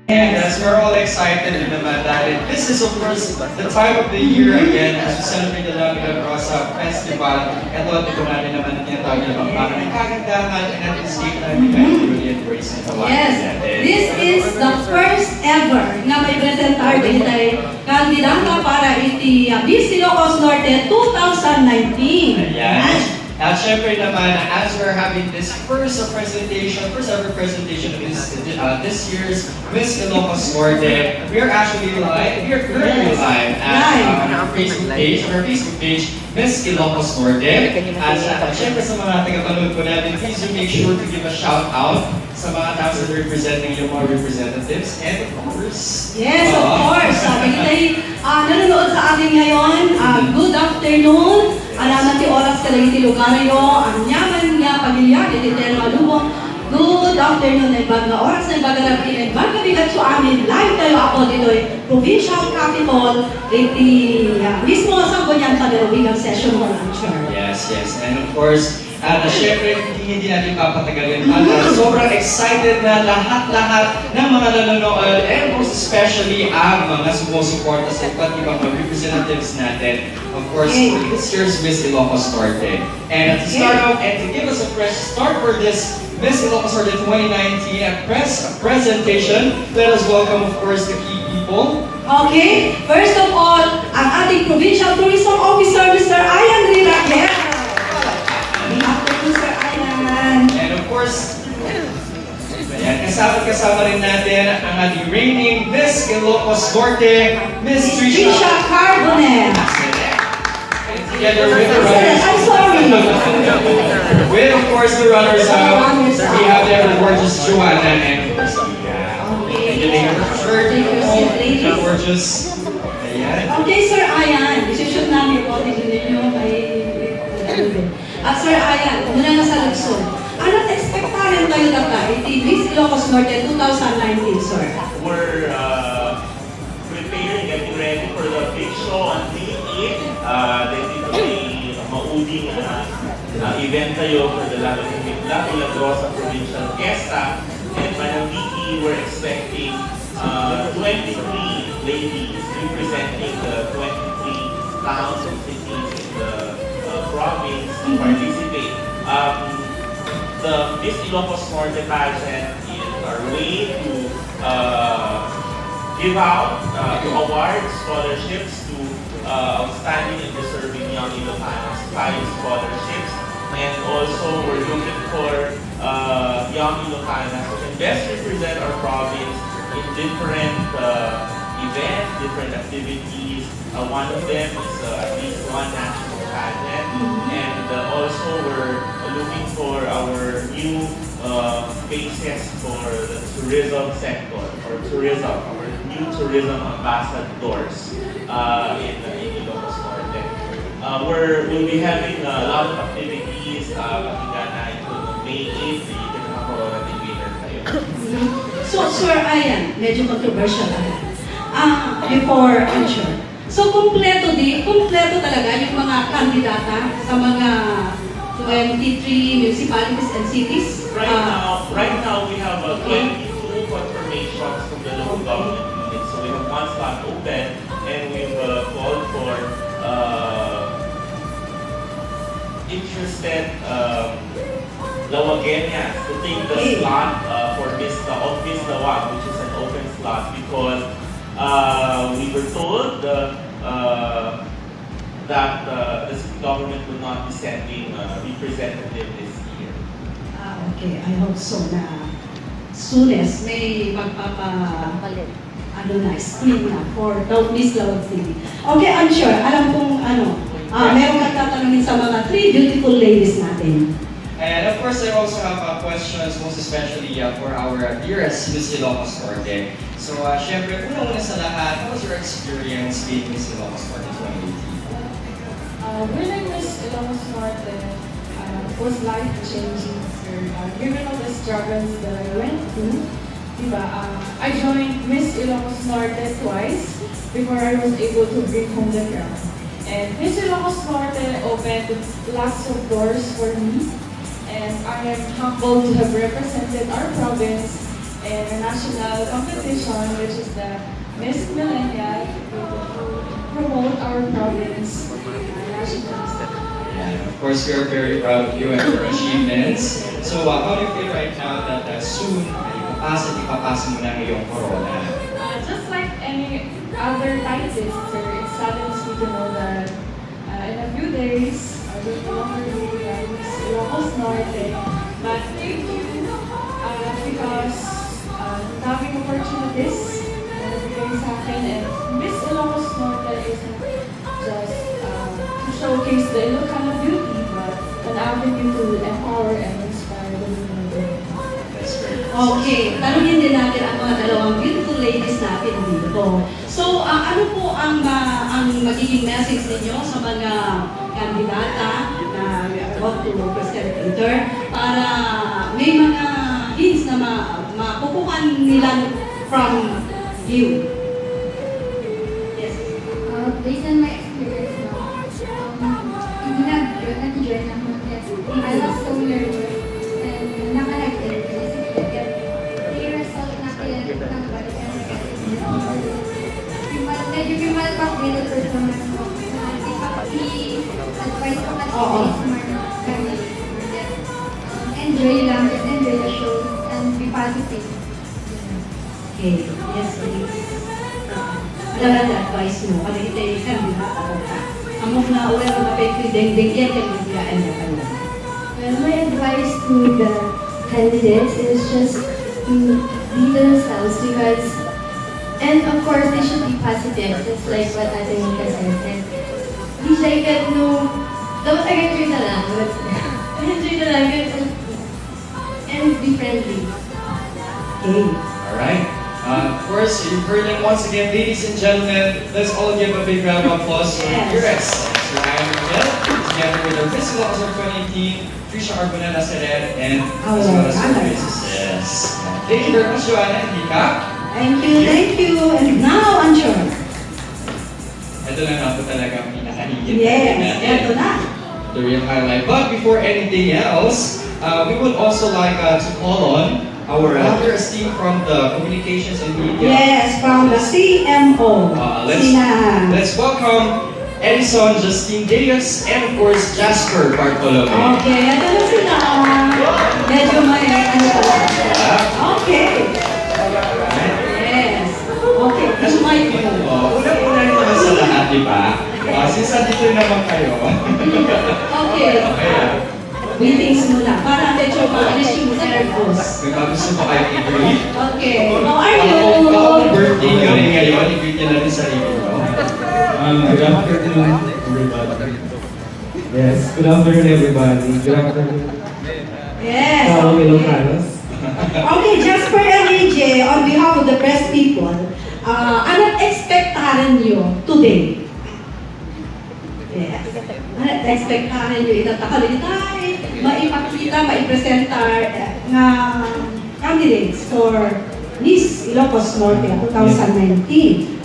And as we're all excited naman dahil this is of course the time of the year again as we celebrate the La Vida Rosa Festival. Ito, ito natin naman tinatawag na bangbakan ng kagandahan and at the same time, we can really embrace and Yes, this is the first ever nga may presentar din ay kandidata para iti Miss Ilocos Norte 2019. Ayan. At syempre naman, as we're having this first ever presentation of this year's Miss Ilocos Norte, we are actually live, we are currently live on our Facebook page, Miss Ilocos Norte. At syempre sa mga tagapanood po natin, please do make sure to give a shout out sa mga tao na representing yung mga representatives and of course, yes, of course. Sabi kita nanonood sa atin ngayon, good afternoon. Alamat ti oras ka lang iti lugaryo, ang nyaman nga pamilya, iti malubong. Good afternoon, baga oras na baga rabi, baga bigat so amin, live tayo ako dito provincial capital, iti mismo sa Bunyan Padarawing session ng Ancher. Yes, yes. And of course, syempre, hindi natin papatagalin pa. Sobrang excited na lahat-lahat ng mga nanonood and most especially ang mga sumusuporta sa iba't ibang representatives natin. Of course, for this year's Miss Ilocos Norte. And to start off and to give us a fresh start for this Miss Ilocos Norte 2019 presentation, let us welcome, of course, the key people. Okay, first of all, ang ating Provincial Tourism Officer, Mr. Ian Riraquel. And of course, ayan, kasama rin natin ang ating reigning Miss Ilocos Norte, Miss Trisha Carbonet. Together with the runners, I'm sorry. with of course the runners-up, we have the gorgeous Joanna and gorgeous. Ayan. Okay, Sir Ian, isushoot namin po dito ninyo kay at Sir Ian, muna na sa Luzon. Ano't expectarin tayo data iti Miss Ilocos Norte 2019, Sir? We're preparing, getting ready for the big show on May 8. Then ito ay mauding event tayo for the La Vida Rosa Provincial Fiesta. And Madam Vicky, we're expecting 23 ladies representing the 23 towns and cities in the province to participate. The Miss Ilocos Norte pageant is our way to give out, to award scholarships to outstanding and deserving young Ilocanos, 5 scholarships. And also we're looking for young Ilocanas who can best represent our province in different events, different activities. One of them is at least one national pageant. And also we're looking for our new faces for the tourism sector, or tourism, our new tourism ambassadors in Ilocos Norte. We'll be having a lot of activities pakinggan na ito May 8th, you can makaroon natin winner kayo. So, Sir Ian, medyo controversial before Ancher. So, kompleto talaga yung mga kandidata sa mga 23 municipalities and cities? Right now we have 22 confirmations from the local government units. So we have one slot open, and we've called for interested Lawagenians to take the slot for Miss Lawag, which is an open slot, because we were told that the city government will not be sending a representative this year. Okay, I hope so na soonest may magpapalit screen na for Miss Lawag City. Okay, I'm sure, alam kong meron kang tatanungin sa mga 3 beautiful ladies natin. And of course, I also have questions, most especially for our dearest Miss Ilocos Norte. So, syempre, una-una sa lahat, how was your experience being Miss Ilocos Norte 2018? Winning Miss Ilocos Norte was life-changing, sir. Given all the struggles that I went through, diba, I joined Miss Ilocos Norte twice before I was able to bring home the crown. And Miss Ilocos Norte opened lots of doors for me, and I am humbled to have represented our province in a national competition, which is the Miss Millennial, to promote our province nationally. Yeah, of course, we are very proud of you and your achievements. So, how do you feel right now that soon, ipapasa mo na yung corona? Just like any other titles, sir, it saddens me to know that in a few days, I will no longer be Miss Ilocos Norte. But thank you because daming opportunities na nabigay sa akin, and Miss Ilocos Norte isn't just to showcase the Ilocano beauty, but an avenue to empower and inspire the women of the world. That's very Okay, tanungin din natin ang mga dalawang beautiful ladies natin dito. So, ano po ang magiging message ninyo sa mga kandidata na about to present later para may mga hints na makukuhan nila from you? Yes. Based on my experience now, hindi nag-join ng contest. I was so nervous and nakalagay kasi yung result natin ng balik medyo pimalpak din ang performance ko. I-advise ko kasi smart kami. Enjoy lang, just enjoy the show and be positive. Okay, yes please. Ano na advice mo? Kasi kita yung kandidata ka. Among na ulan na mapay deng-deng yan kaya magbigaan na kanya. Well, my advice to the candidates is just to be themselves because, and of course, they should be positive, just like what Adena said. And di siya ikat no, dapat nag-enjoy na lang. Enjoy na lang and be friendly. Okay. Alright. Of course, you've heard them once again, ladies and gentlemen. Let's all give a big round of applause for Yes. Iris. So I am Miguel, together with our Miss Ilocos Norte 2018, Trisha Arbonella Seren, and as well as our Princess. Yes. Thank you very much, Joanna and Vika. Thank you, thank you. And now, Ancher. Ito na nga po talaga ang pinakahigit Yes, natin. eto na. The real highlight. But before anything else, we would also like to call on our other esteemed from the Communications and Media. Yes, from the CMO. Let's welcome Edison, Justine Diaz, and of course Jasper Bartolome. Okay, ito na sila. Medyo may ano pala. Okay. Yes. Okay, kasi may Una-una rin naman sa lahat, di ba? Since dito naman kayo. Okay. Greetings muna. Para medyo maalis yung nervous. May gusto pa kayo i-greet? Okay. How are you? Baka birthday nyo rin ngayon, i-greet nyo na rin sarili nyo. Good afternoon, everybody. Yes, good afternoon, everybody. Good afternoon. Yes. Hello, Ilocanos. Okay, Jasper and AJ, on behalf of the press people, anong expectaran nyo today? Yes. Anong expectaran nyo itatakalitay, maipakita, maipresentar nga candidates for Miss Ilocos Norte 2019.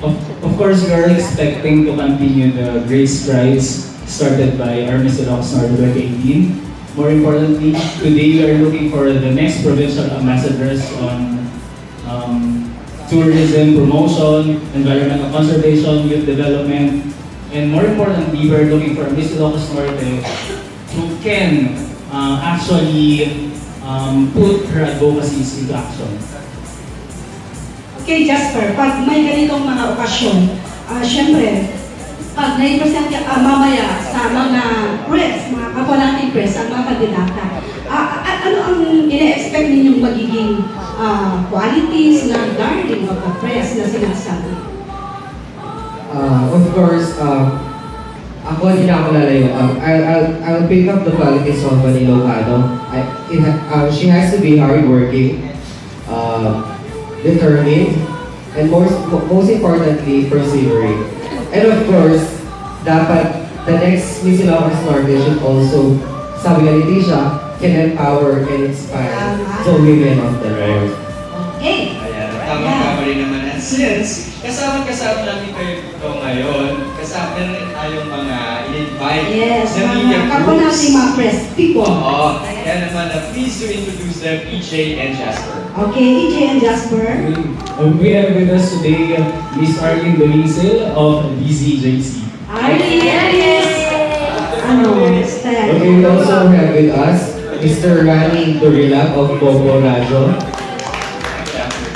Of course, we are expecting to continue the Grace Prize started by our Miss Ilocos Norte 2018. More importantly, today we are looking for the next provincial ambassadors on tourism promotion, environmental conservation, youth development, and more importantly, we are looking for Miss Ilocos Norte who can actually put her advocacies into action. Okay, Jasper, pag may ganitong mga okasyon, syempre, pag nai-present ka mamaya sa mga press, mga kapwa nating press, ang mga kandidata, ano ang ina-expect ninyong magiging qualities na guarding of the press na sinasabi? Of course, ako hindi na ako lalayo. I'll pick up the qualities of an Ilocano. She has to be hardworking, determined, and most importantly, persevering. And of course, dapat the next Miss Ilocos Norte should also, sabi nga ni Tisha, can empower and inspire the women of the world. Okay. Ayan, tama-tama rin naman. And since kasama namin kayo dito ngayon, kasama rin tayong mga invite Yes, the media mga kapwa groups. nating mga press people. Oo. Kaya naman, please to introduce them, EJ and Jasper. Okay, EJ and Jasper. We have with us today Miss Arlene Dominsil of DZJC. Yes. Okay, we also have with us Mr. Rani Torilla of Bobo Radio.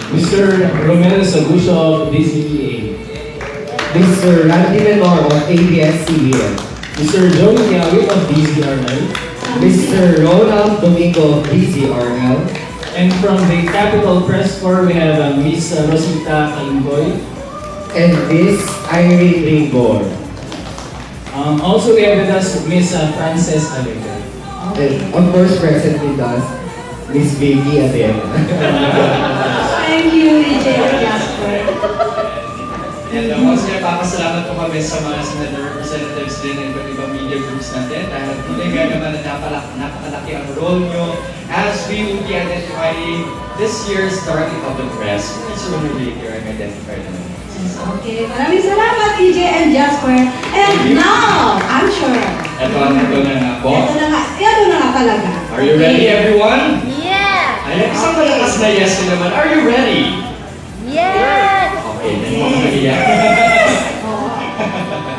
Mr. Romero Saguso of DZEA. Mr. Randy Menor of ABS-CBN. Mr. Joey Kiawit of DZRL. Mr. Ronald Domingo of DZRL. And from the Capital Press Corps, we have Miss Rosita Kalimboy. And Miss Irene Ringbor. Also, we have with us Miss Frances Adena. And of course, present with us, Miss Vicky Adena. Thank you, EJ and Jasper. And once again, papasalamat po kami sa mga senator representatives din ng iba't ibang media groups natin dahil talaga naman na napakalaki ang role nyo as we will be identifying this year's Darling of the Press. It's really here and identify naman. Okay, maraming salamat EJ and Jasper. And now, Ancher. Ito na nga po. Ito na nga talaga. Are you ready, everyone? Yeah! Ayan, isang malakas na yes na naman. Are you ready? Yes! Okay, then mo kaya.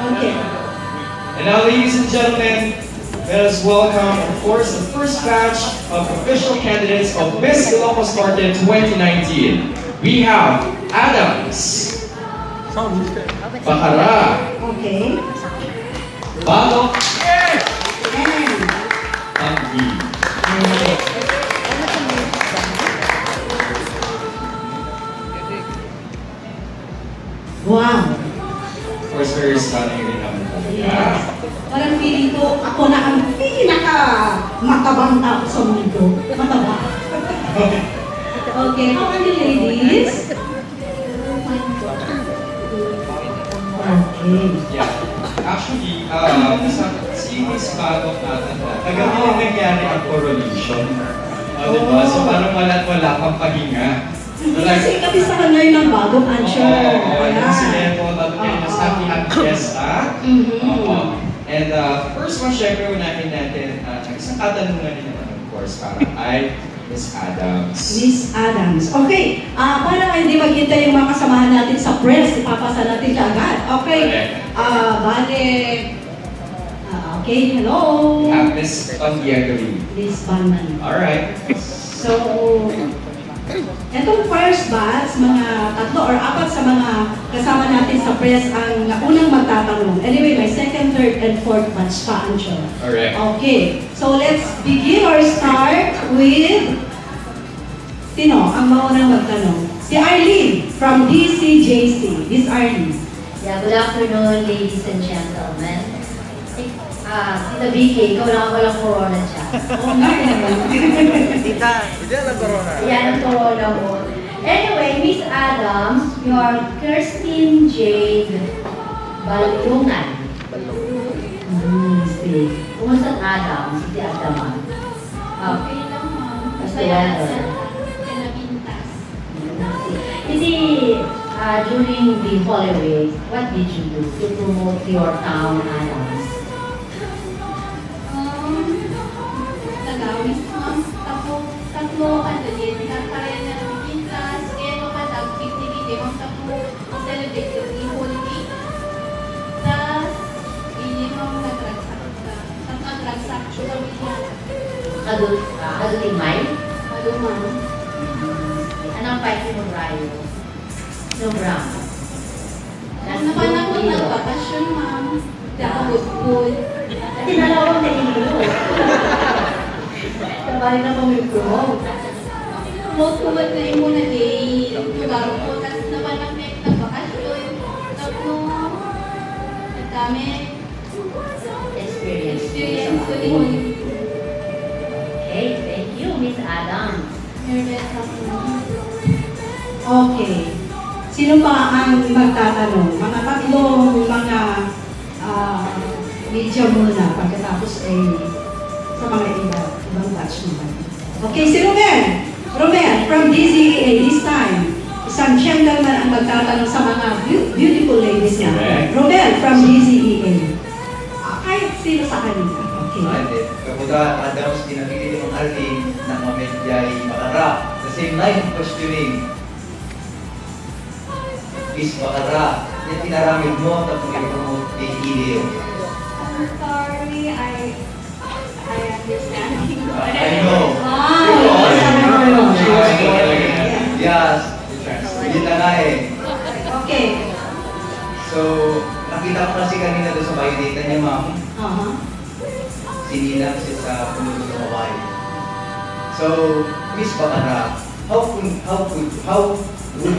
Okay. And now, ladies and gentlemen, let us welcome, of course, the first batch of official candidates of Miss Ilocos Norte 2019. We have Adams, Bakara, Okay. Balok, And, Anggi. wow. Of course, very stunning rin naman Yes. talaga. Parang feeling ko, ako na ang pinaka-matabang tao sa mundo. Mataba. Okay, how are you ladies? Okay. Yeah. Actually, si Miss Balok natin na, kagabi lang nangyari ang coronation. Diba? So parang wala pang pahinga. Kasi kabisa ka ngayon ng bagong Ancher. Ayan. Sige po, tatanungin na sa happy fiesta. Oo. And first one, syempre, unahin natin, isang katanungan din naman, of course, para ay Miss Adams. Miss Adams. Okay, para hindi maghintay yung mga kasamahan natin sa press, ipapasa natin siya agad. Okay, okay, hello. Miss Pangiagari. Miss Banman. Alright. So, etong first batch, mga tatlo or apat sa mga kasama natin sa press ang unang magtatanong. Anyway, may second, third, and fourth batch pa, Ancho. Alright. Okay, so let's begin or start with sino ang maunang magtanong? Si Arlene from DCJC. Miss Arlene. Yeah, good afternoon, ladies and gentlemen. Tita Vicky, ikaw lang walang corona siya. Oo nga naman. Yan ang corona mo. Anyway, Miss Adams, you are Kirsten Jade Balungan. See. Kumusta ang Adams? Si Adama. Okay lang, ma'am. Basta Kaya yan. sa pinabintas. During the holidays, what did you do to promote your town, Adams? Tagawis, ma'am. Tatlo ano din. Kaya na pintas. Kaya mapadag, 50 ma'am. Tatlo, celebrate yung holiday. Tas, hindi ma'am nag-transact. Adulting mind? Ano, ma'am? Anong fight mo, Rayo? No brown. Napanak ko nagbakasyon, ma'am. Nakabudbud. At tinalawang na yung gulo. Sabay na kami promote. Promote ko ba't na yung muna day. Lugar ko. Tapos napanak na yung nagbakasyon. Tapos, ang dami. Experience. Experience ko din mo. Okay, thank you, Miss Adams. You're welcome, ma'am. Okay. Sino pa ang magtatanong? Mga tatlong mga media muna pagkatapos ay sa mga ibang batch naman. Okay, si Romel. Romel from DZEA this time. Isang gentleman ang magtatanong sa mga beautiful ladies niya. Correct. Romel from DZEA. kahit sino sa kanila. Okay. Ate, kapuda Adams dinapili ng Alvin na mamedjay makara. The same line of questioning. Miss Makara, yung tinaramid mo tapos i-promote kay Ilio. I'm sorry, I understand you. I know. Wow! Sabi mo yun. Yes. Yun na nga eh. Okay. So, nakita ko kasi kanina doon sa biodata niya, ma'am. Sinilang siya sa puno sa Hawaii. So, Miss Bakara, how will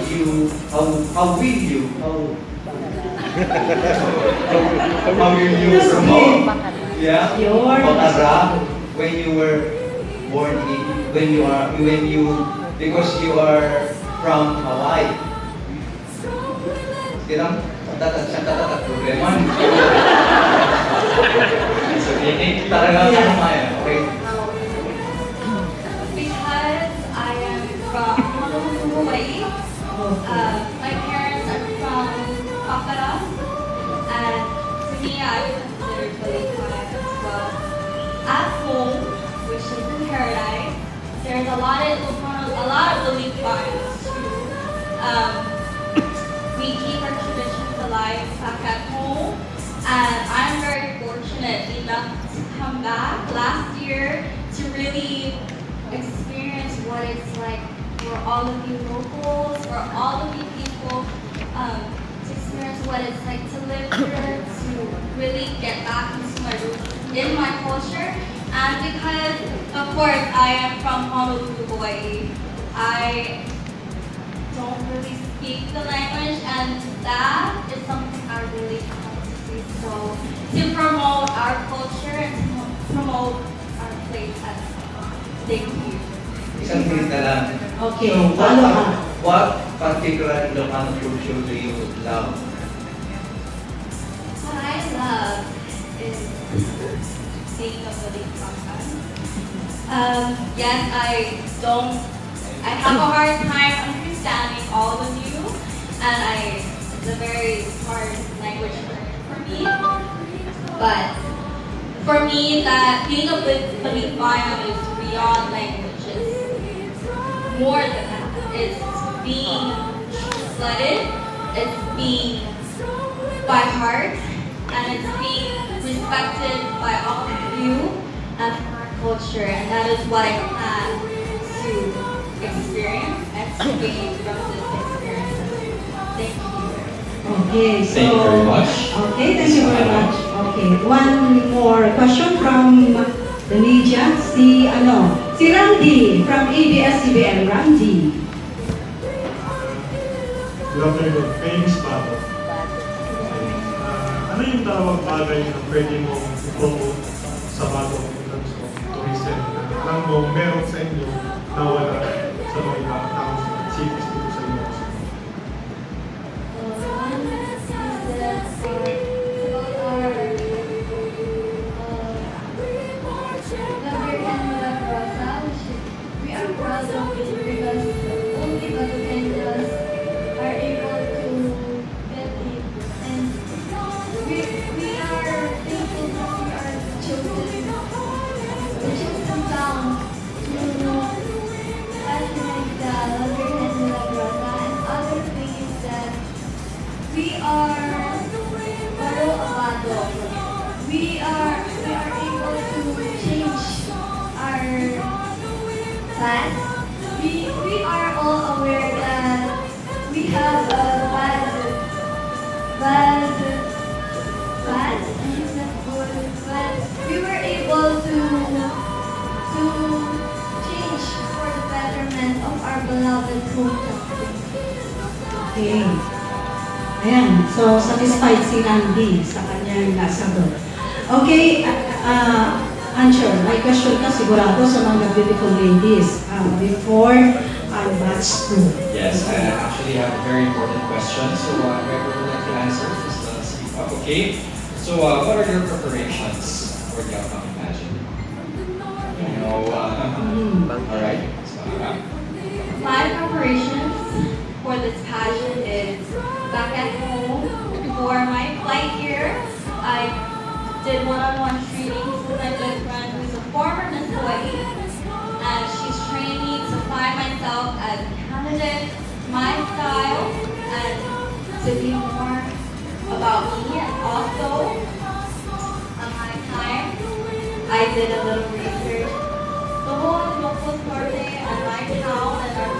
you promote, yeah, Bakara when you were born in, because you are from Hawaii? Silang, tatatak problema. So, ini talaga ano maya, okay? Because I am from Hawaii, my parents are from Papara, and to me, I would consider Philippines as well. At home, which is in paradise, there's a lot of Philippines too. We keep our traditions alive back at home, and I'm very fortunate enough to come back last year to really experience what it's like for all of you locals, for all of you people, to experience what it's like to live here, to really get back into my roots in my culture. And because, of course, I am from Honolulu, Hawaii, I don't really speak the language, and that is something I really want to do. So, to promote our culture and to promote our place as well. Thank you. Isang minute na lang. Okay. So, what particular Ilocano culture do you love? What I love is being a Filipino. Yes, I have a hard time understanding all of you, and it's a very hard language for me. But for me, that being a Filipino is beyond languages. More than that, it's being blooded, it's being by heart, and it's being respected by all of you and our culture, and that is what I plan to experience and to gain from this experience. Thank you. Okay, so... Thank you very much. Okay, thank you very much. Okay, one more question from the media. Si Randy from ABS-CBN. Randy. Good afternoon. Famous battle. Ano yung dalawang bagay na pwede mong i-promote sa battle in terms of tourism? Alam mo, meron sa inyo na wala sa mga ibang towns at cities dito sa inyo. One is that our we are proud of it because only Balukendas are able to get it, and we are thankful that we are the chosen town to patronize the Baluken Milagrosa. And other thing is that we are Baro Abado. We are able to change our plans. We are all aware that we have a bad, and it's not good, but we were able to change for the betterment of our beloved home country. Okay. Ayan, so satisfied si Randy sa kanyang nasagot. Okay, Ancher, may question ka sigurado sa mga beautiful ladies before our batch 2. Yes, I actually have a very important question. So, whoever would like to answer, just speak up, okay? So, what are your preparations for the upcoming pageant? Alright. So, My preparations for this pageant is back at home. For my flight here, I did one-on-one trainings with my good friend who is a former Miss Hawaii. And she's trained me to find myself as a candidate, my style, and to be more about me. And also, on my time, I did a little research. The whole Ilocos Norte and my town and our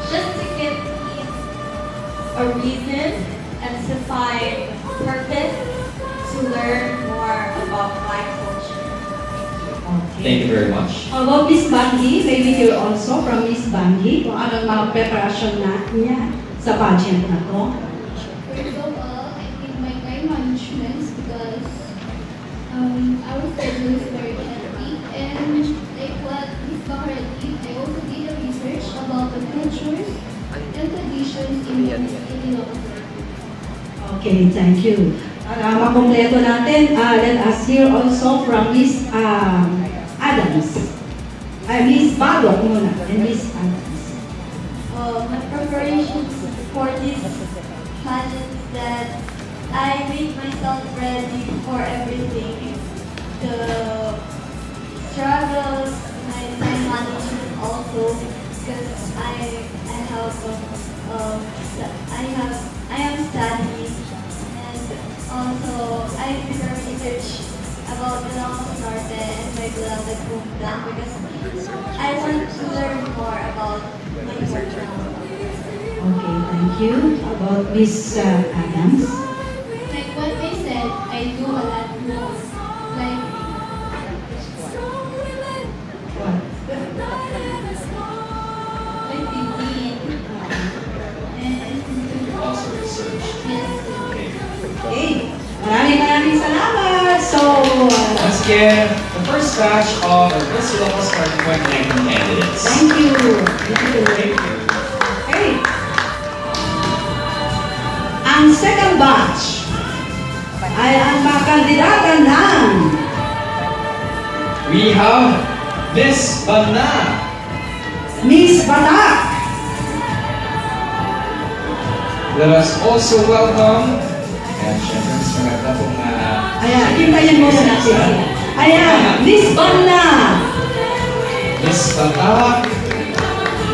just to give me a reason and to find purpose to learn more about my culture. Thank you very much. How about Miss Bangi? Maybe hear also from Miss Bangi kung anong mga preparation na niya sa pageant na to. First of all, I think my time management because our schedule is very hectic and like what Miss Bakara did, I also did a research about the cultures and traditions in Ilocos. Okay, thank you. Para makompleto natin, let us hear also from Miss Adams. Miss Balok muna, and Miss Adams. My preparations for this pageant is that I make myself ready for everything. The struggles, my time management also, because I am studying, and also I prepare research about the Ilocos Norte and my beloved hometown because I want to learn more about my hometown. Okay, thank you. How about Miss Adams? Like what I said, I do a lot more. Like What? like thinking and Also research. yes. Okay, maraming salamat. So, Once again, the first batch of the Miss Ilocos Norte 2019 candidates. thank you. Thank you. Thank you. Okay. Ang second batch ay ang mga kandidata ng We have Miss Bana. Miss Batak. Let us also welcome, and syempre, mas maganda pong Ayan, hintayin muna natin sila. Ayan, Miss Bana Miss Batak,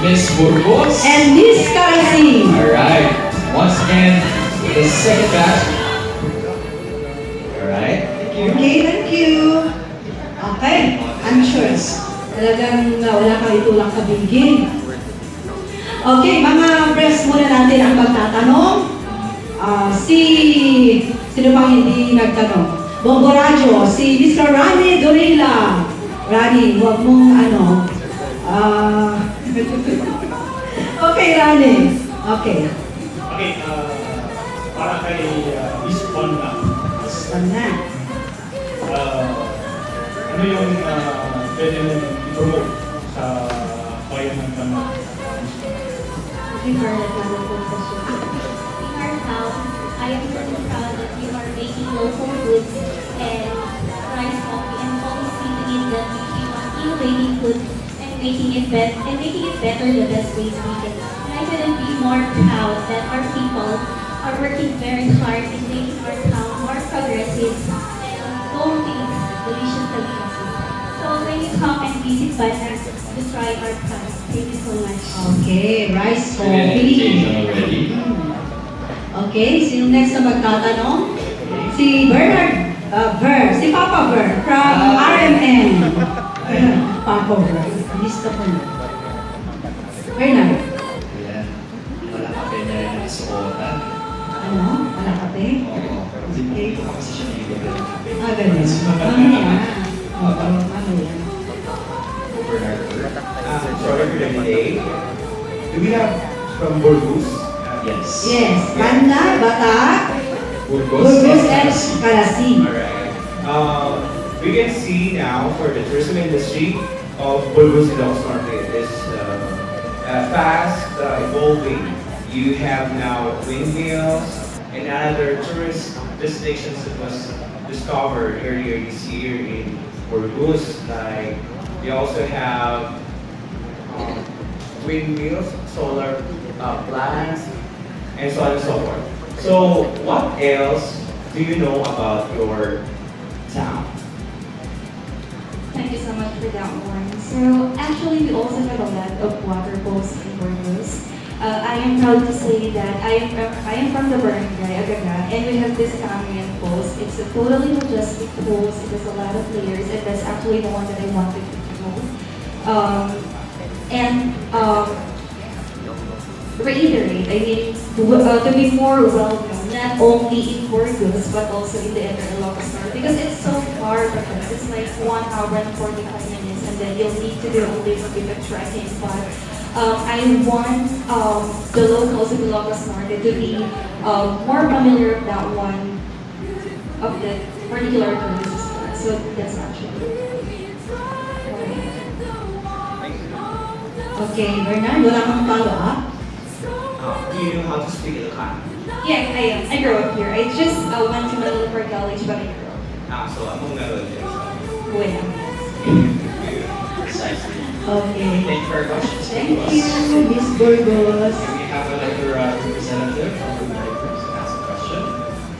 Miss Burgos, and Miss Karasi. alright, once again, the second batch. Alright, thank you. Okay, thank you. Okay, I'm sure. Talagang wala kang itulang kabingin. Okay, mga press muna natin ang magtatanong. Sino pang hindi nagtanong? Bombo Radyo, si Mr. Rani Dorila. Rani, huwag mong okay, Rani. Okay. Okay, para kay Miss Wanda. Banda. Ano yung pwede mong i-promote sa bayan ng Banda? In our town, I am so proud that we are making local goods and rice coffee and always thinking that we keep on innovating food and making it better the best ways we can. And I couldn't be more proud that our people are working very hard in making our town more progressive and promoting delicious delicacies. So when you come and visit Banners, to try our town. Thank you so much. Okay, rice We're in education coffee. already. Okay, sino next na magtatanong? Si Bernard si Papa Ver from RMN. Papa Ver, lista po na. Bernard, Ayan, wala ka pa niya yung nasuotan. ano? Wala kape? Oo, pero hindi ko kasi siya nilibigyan ng kape. Ganun. Mamaya. Oo, mamaya. Sorry for the delay. Do we have from Burgos? Yes. Yes, Banda, Batak, Burgos Burgos, and Karasi. Alright. We can see now for the tourism industry of Burgos Ilocos Norte is fast evolving. You have now windmills and other tourist destinations that was discovered earlier this year in Burgos. Like we also have windmills, solar plants, and so on and so forth. So what else do you know about your town. Thank you so much for that one. So actually, we also have a lot of water pools in Burgos. I am proud to say that I am from the barangay Adena, and we have this Camian pools. It's a totally majestic pools. It has a lot of layers, and that's actually the one that I wanted to promote. Reiterate, I mean, to be more well-known, not only in Burgos, but also in the Ancher Cua, because it's so far from us. It's like 1 hour and 45 minutes, and then you'll need to do a little bit of trekking. But I want the locals in Ilocos Norte to be more familiar with that one of the particular tourist spot. So that's actually. Okay, Bernard, wala kang follow-up? Do you know how to speak Ilocano? Yes, I am. I grew up here. I just went to Manila for college, but I grew up. So anong meron dyan? Well, Precisely. Okay. Thank you very much. Thank you, Miss Burgos. We have another representative from the Maidens to ask a question.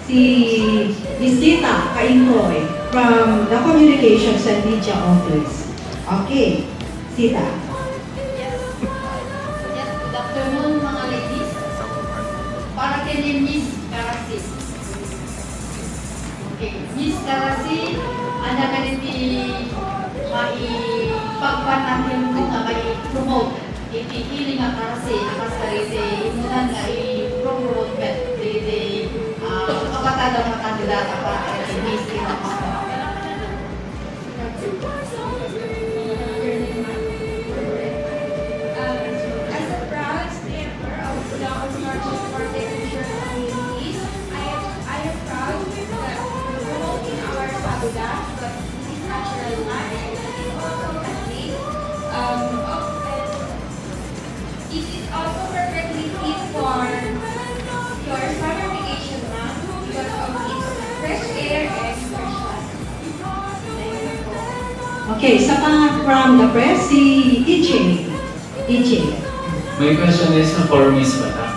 Si Miss Tita Kaintoy from the Communications and Media Office. Okay, Tita. Yes, good afternoon mga ladies. Para kay Miss Karasi. Okay, Miss Karasi, ana kaniti maipagpanahin ko nga kay promote. Ipipili nga Karasi, akas kariti imunan nga i-promote iti kapatada mga kandidata para kay Miss Ilocos Norte. As a proud member of the Ilocos Norte Partnership Communities, I am proud that promoting our Sabuda, but this is natural land, and it is also a place it is also perfectly fit for your summer vacation month because of its fresh air and fresh water. Thank you po. Okay, isa pa from the press, si EJ. EJ. My question is for Miss Bata.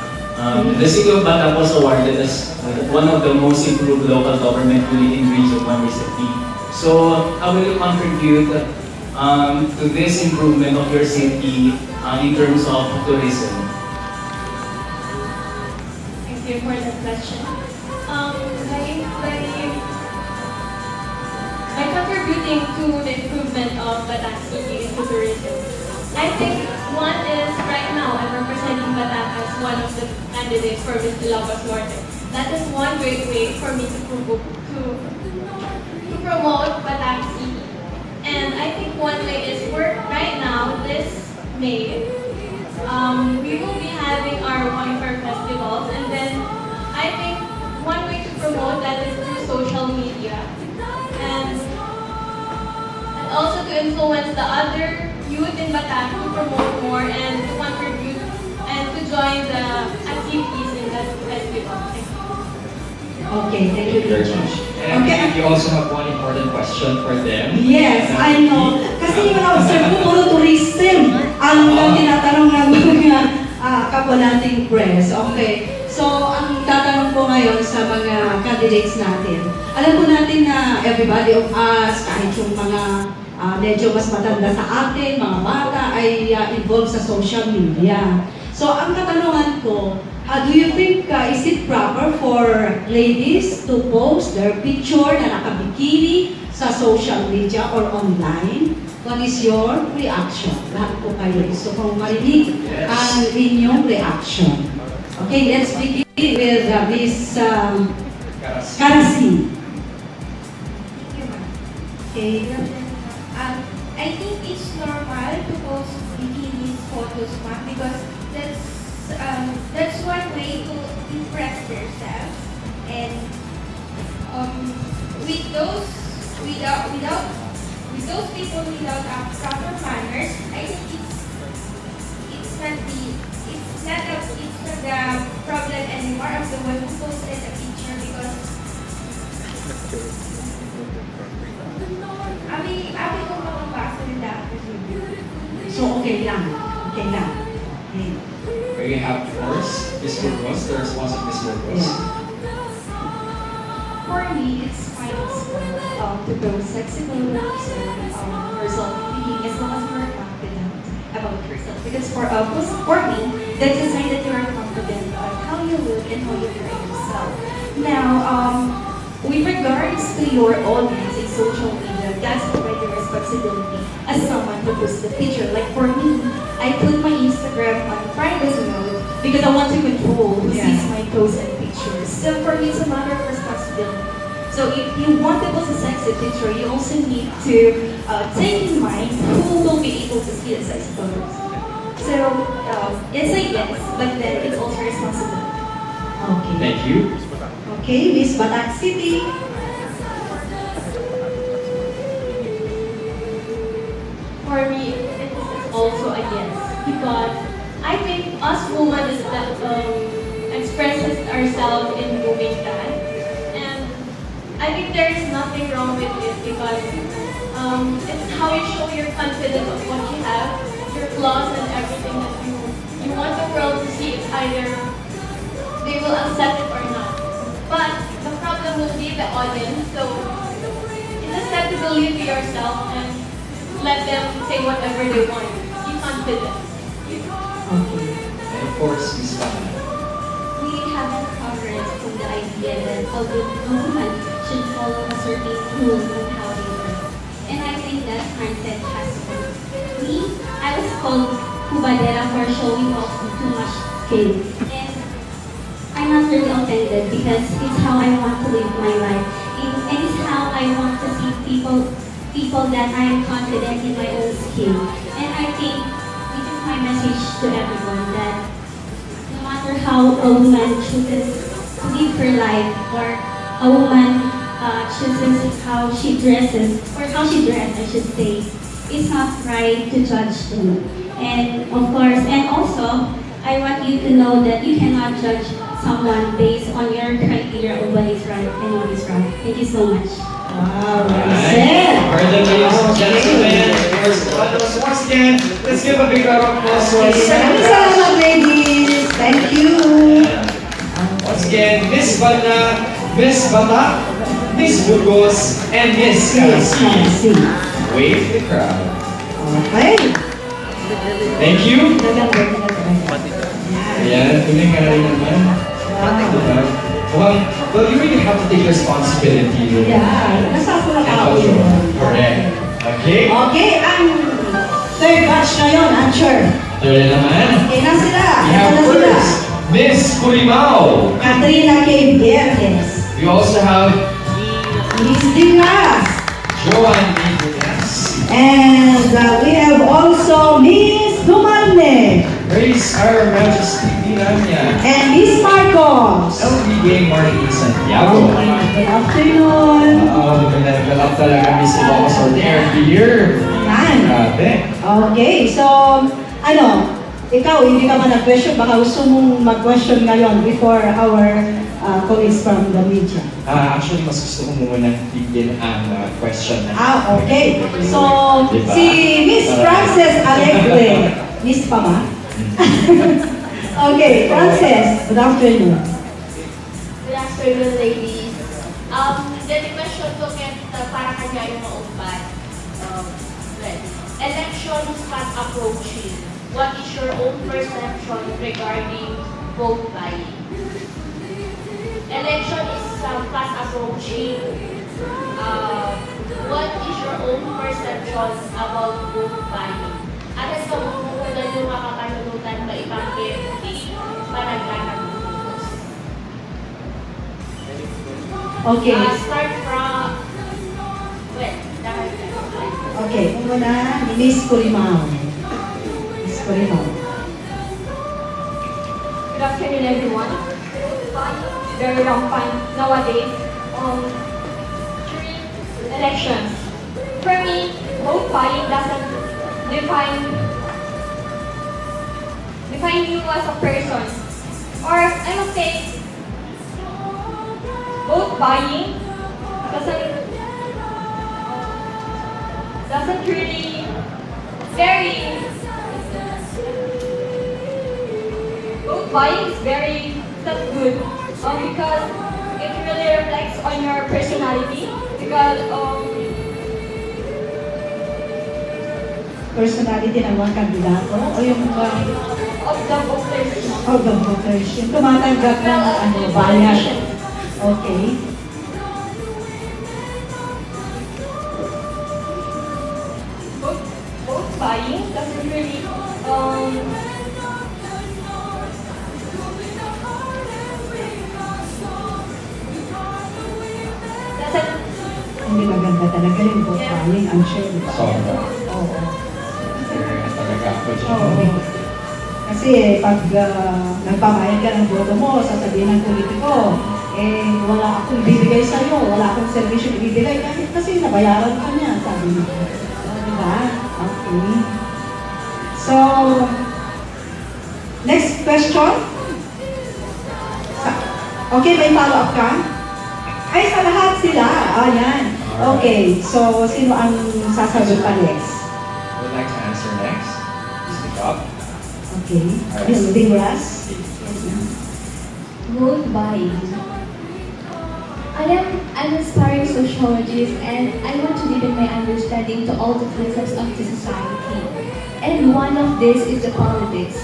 The City of Bata was awarded as one of the most improved local government unit in Region 1 recently. So, how will you contribute to this improvement of your city in terms of tourism? thank you for that question. By contributing to the improvement of Bataan City into tourism, I think one is right now I'm representing Bataan as one of the candidates for Miss Ilocos Norte. That is one great way for me to promote Bataan City. And I think one way is right now, this May, we will be having our Bonfire festivals, and then I think one way to promote that is through social media. And also to influence the other youth in Bataan to promote more and to contribute and to join the activities in that festival. Okay, thank you, very EJ. much. And Okay. you also have one important question for them. Yes, I know. Kasi yung na-observe ko, puro tourism ang tinatanong ng mga kapwa nating press. Okay. So, ang tatanong ko ngayon sa mga candidates natin, alam po natin na everybody of us, kahit yung mga medyo mas matanda sa atin, mga bata, ay involved sa social media. So, ang katanungan ko, do you think is it proper for ladies to post their picture na nakabikini sa social media or online? What is your reaction? Lahat po kayo gusto kong marinig ang inyong reaction. Okay, let's begin with Miss Karasi. Okay. I think it's normal to post bikini photos, ma'am, because that's one way to impress yourself. And with those people without proper manners, I think it's not the problem anymore of the one who posted a picture, because Abi ko makabasa nila. So, okay lang. Okay lang. Okay. We have first Miss Burgos, the response of Miss Burgos. Yeah. For me, it's fine as well. to grow sexy boobs or yourself being as long as you're confident about yourself. Because for me, that's a sign that you are confident on how you look and how you carry yourself. Now, with regards to your audience in social media, that's already a responsibility as someone who posts the picture. Like for me, I put my Instagram on privacy mode because I want to control who sees my posts and pictures. So for me, it's a matter of responsibility. So if you want to post a sexy picture, you also need to take in mind who will be able to see the sexy photos. So it's a yes, but then it's also responsibility. Okay. Thank you. Okay, Miss Batak City. For me, it is also a yes. Because I think us women is that expresses ourselves in doing that. And I think there is nothing wrong with it because it's how you show your confidence of what you have, your flaws and everything that you want the world to see. It's either they will accept it or not. But the problem will be the audience. So you just have to believe in yourself and let them say whatever they want. Be confident. Okay. And of course, Miss Pamela. We haven't covered from the idea that a woman should follow a certain rule on how they work. And I think that mindset has worked. Me, I was called Cubadera for showing off too much skill. And I'm not really offended because it's how I want to live my life. And it's how I want to see people that I am confident in my own skill. And I think this is my message to everyone that no matter how a woman chooses to live her life or a woman chooses how she dresses, or how she dresses, I should say, it's not right to judge them. And of course, and also, I want you to know that you cannot judge someone based on your criteria of what is right and what is wrong. Thank you so much. Wow, well said. Pardon, ladies and gentlemen. Of course, once again, let's give a big round of applause to our second Maraming salamat, ladies. Thank you. Once again, Miss Bana, Miss Bata, Miss Bugos, and Miss Kasi. Wave the crowd. Okay. Thank you. Ayan, tuloy ka na rin naman. Diba? Well, you really have to take responsibility. Yeah, nasasura And ka also, correct. Okay? Okay, ang third batch ngayon, Ancher. Tuloy naman. Okay na sila. We Ito have na sila. first, Miss Curimao. Katrina K. Viernes. We also have Miss Dinas. Joanne Nicolas. And we have also Miss Dumalne. Grace our Majesty Piranya. And Miss Marcos. LBA Martin Santiago. Good afternoon. Nagkalap talaga Miss Ilocos Norte every year. Yan. Grabe. Okay, so, ikaw, hindi ka man nag-question, baka gusto mong mag-question ngayon before our colleagues from the media. Actually, mas gusto ko muna tigil ang question na. Okay. So, Diba? si Miss Frances Alegre. Miss pa ba? Okay, Frances, good afternoon. Good afternoon, ladies. The question ko para kanya yung maumpat. Elections fast approaching. What is your own perception regarding vote buying? Election is fast approaching. What is your own perception about vote buying? Ano sa bumukulan yung makakanunutan ba ipangkit di panaglanang butos? Okay. Start from, Okay, muna ni Miss Curimao. Miss Curimao. Good afternoon, everyone. Very rampant nowadays during elections. For me, vote buying doesn't define you as a person. Or I must say, vote buying doesn't really vote buying is very not good because it really reflects on your personality. Well, Personality ng mga kandidato o yung of the voters. of the voters, yung tumatanggap ng bayan. Okay. Vote buying doesn't really doesn't Hindi maganda talaga yung vote buying, I'm sure. Sobra. Oo. Kaya talaga ako dyan. Oo. Kasi pag nagpamayag ka ng boto mo, sasabihin ng politiko, wala akong ibibigay sa'yo, wala akong servisyo ibibigay kasi nabayaran ka niya, sabi niya. Diba? Okay. So, next question. Okay, may follow-up ka? Ay, sa lahat sila. Ayan. Okay, so sino ang sasagot pa next? Would like to answer next. Speak up. Okay. Building Russ. Vote buying. I am an aspiring sociologist and I want to deepen my understanding to all the concepts of the society. And one of this is the politics.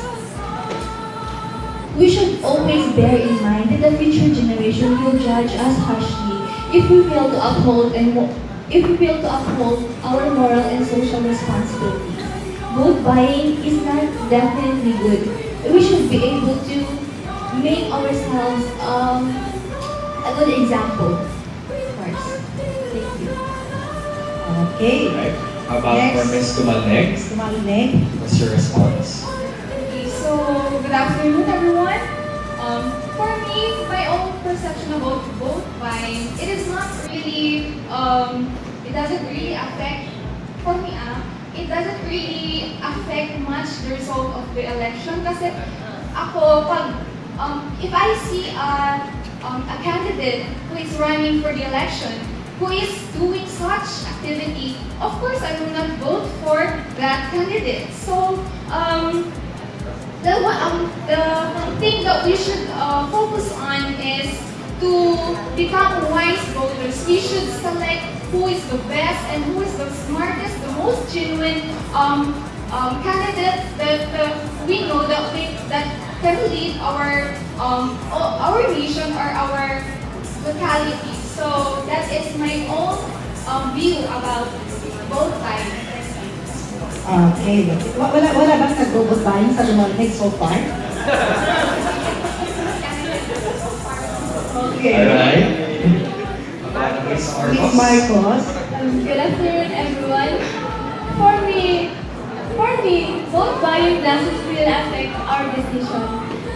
We should always bear in mind that the future generation will judge us harshly if we fail to uphold our moral and social responsibility. Vote buying is not definitely good. We should be able to make ourselves a good example first. Thank you. Okay. Right. How about Next. for Ms. Tumalneg? Tumalneg. What's your response? Okay, so good afternoon, everyone. For me, my own perception about vote buying, it is not really, it doesn't really affect, for me, it doesn't really affect much the result of the election. Kasi ako, if I see a candidate who is running for the election, who is doing such activity, of course I will not vote for that candidate. So, the thing that we should focus on is to become wise voters. We should select who is the best and who is the smartest, the most genuine candidate that we know that can lead our nation or our locality. So that is my own view about vote buying. Okay. Wala bang nag-vote buying sa Tumalneg so far? Okay. Alright. Ms. Miss Marcos. Good afternoon, everyone. For me, vote buying doesn't really affect our decision.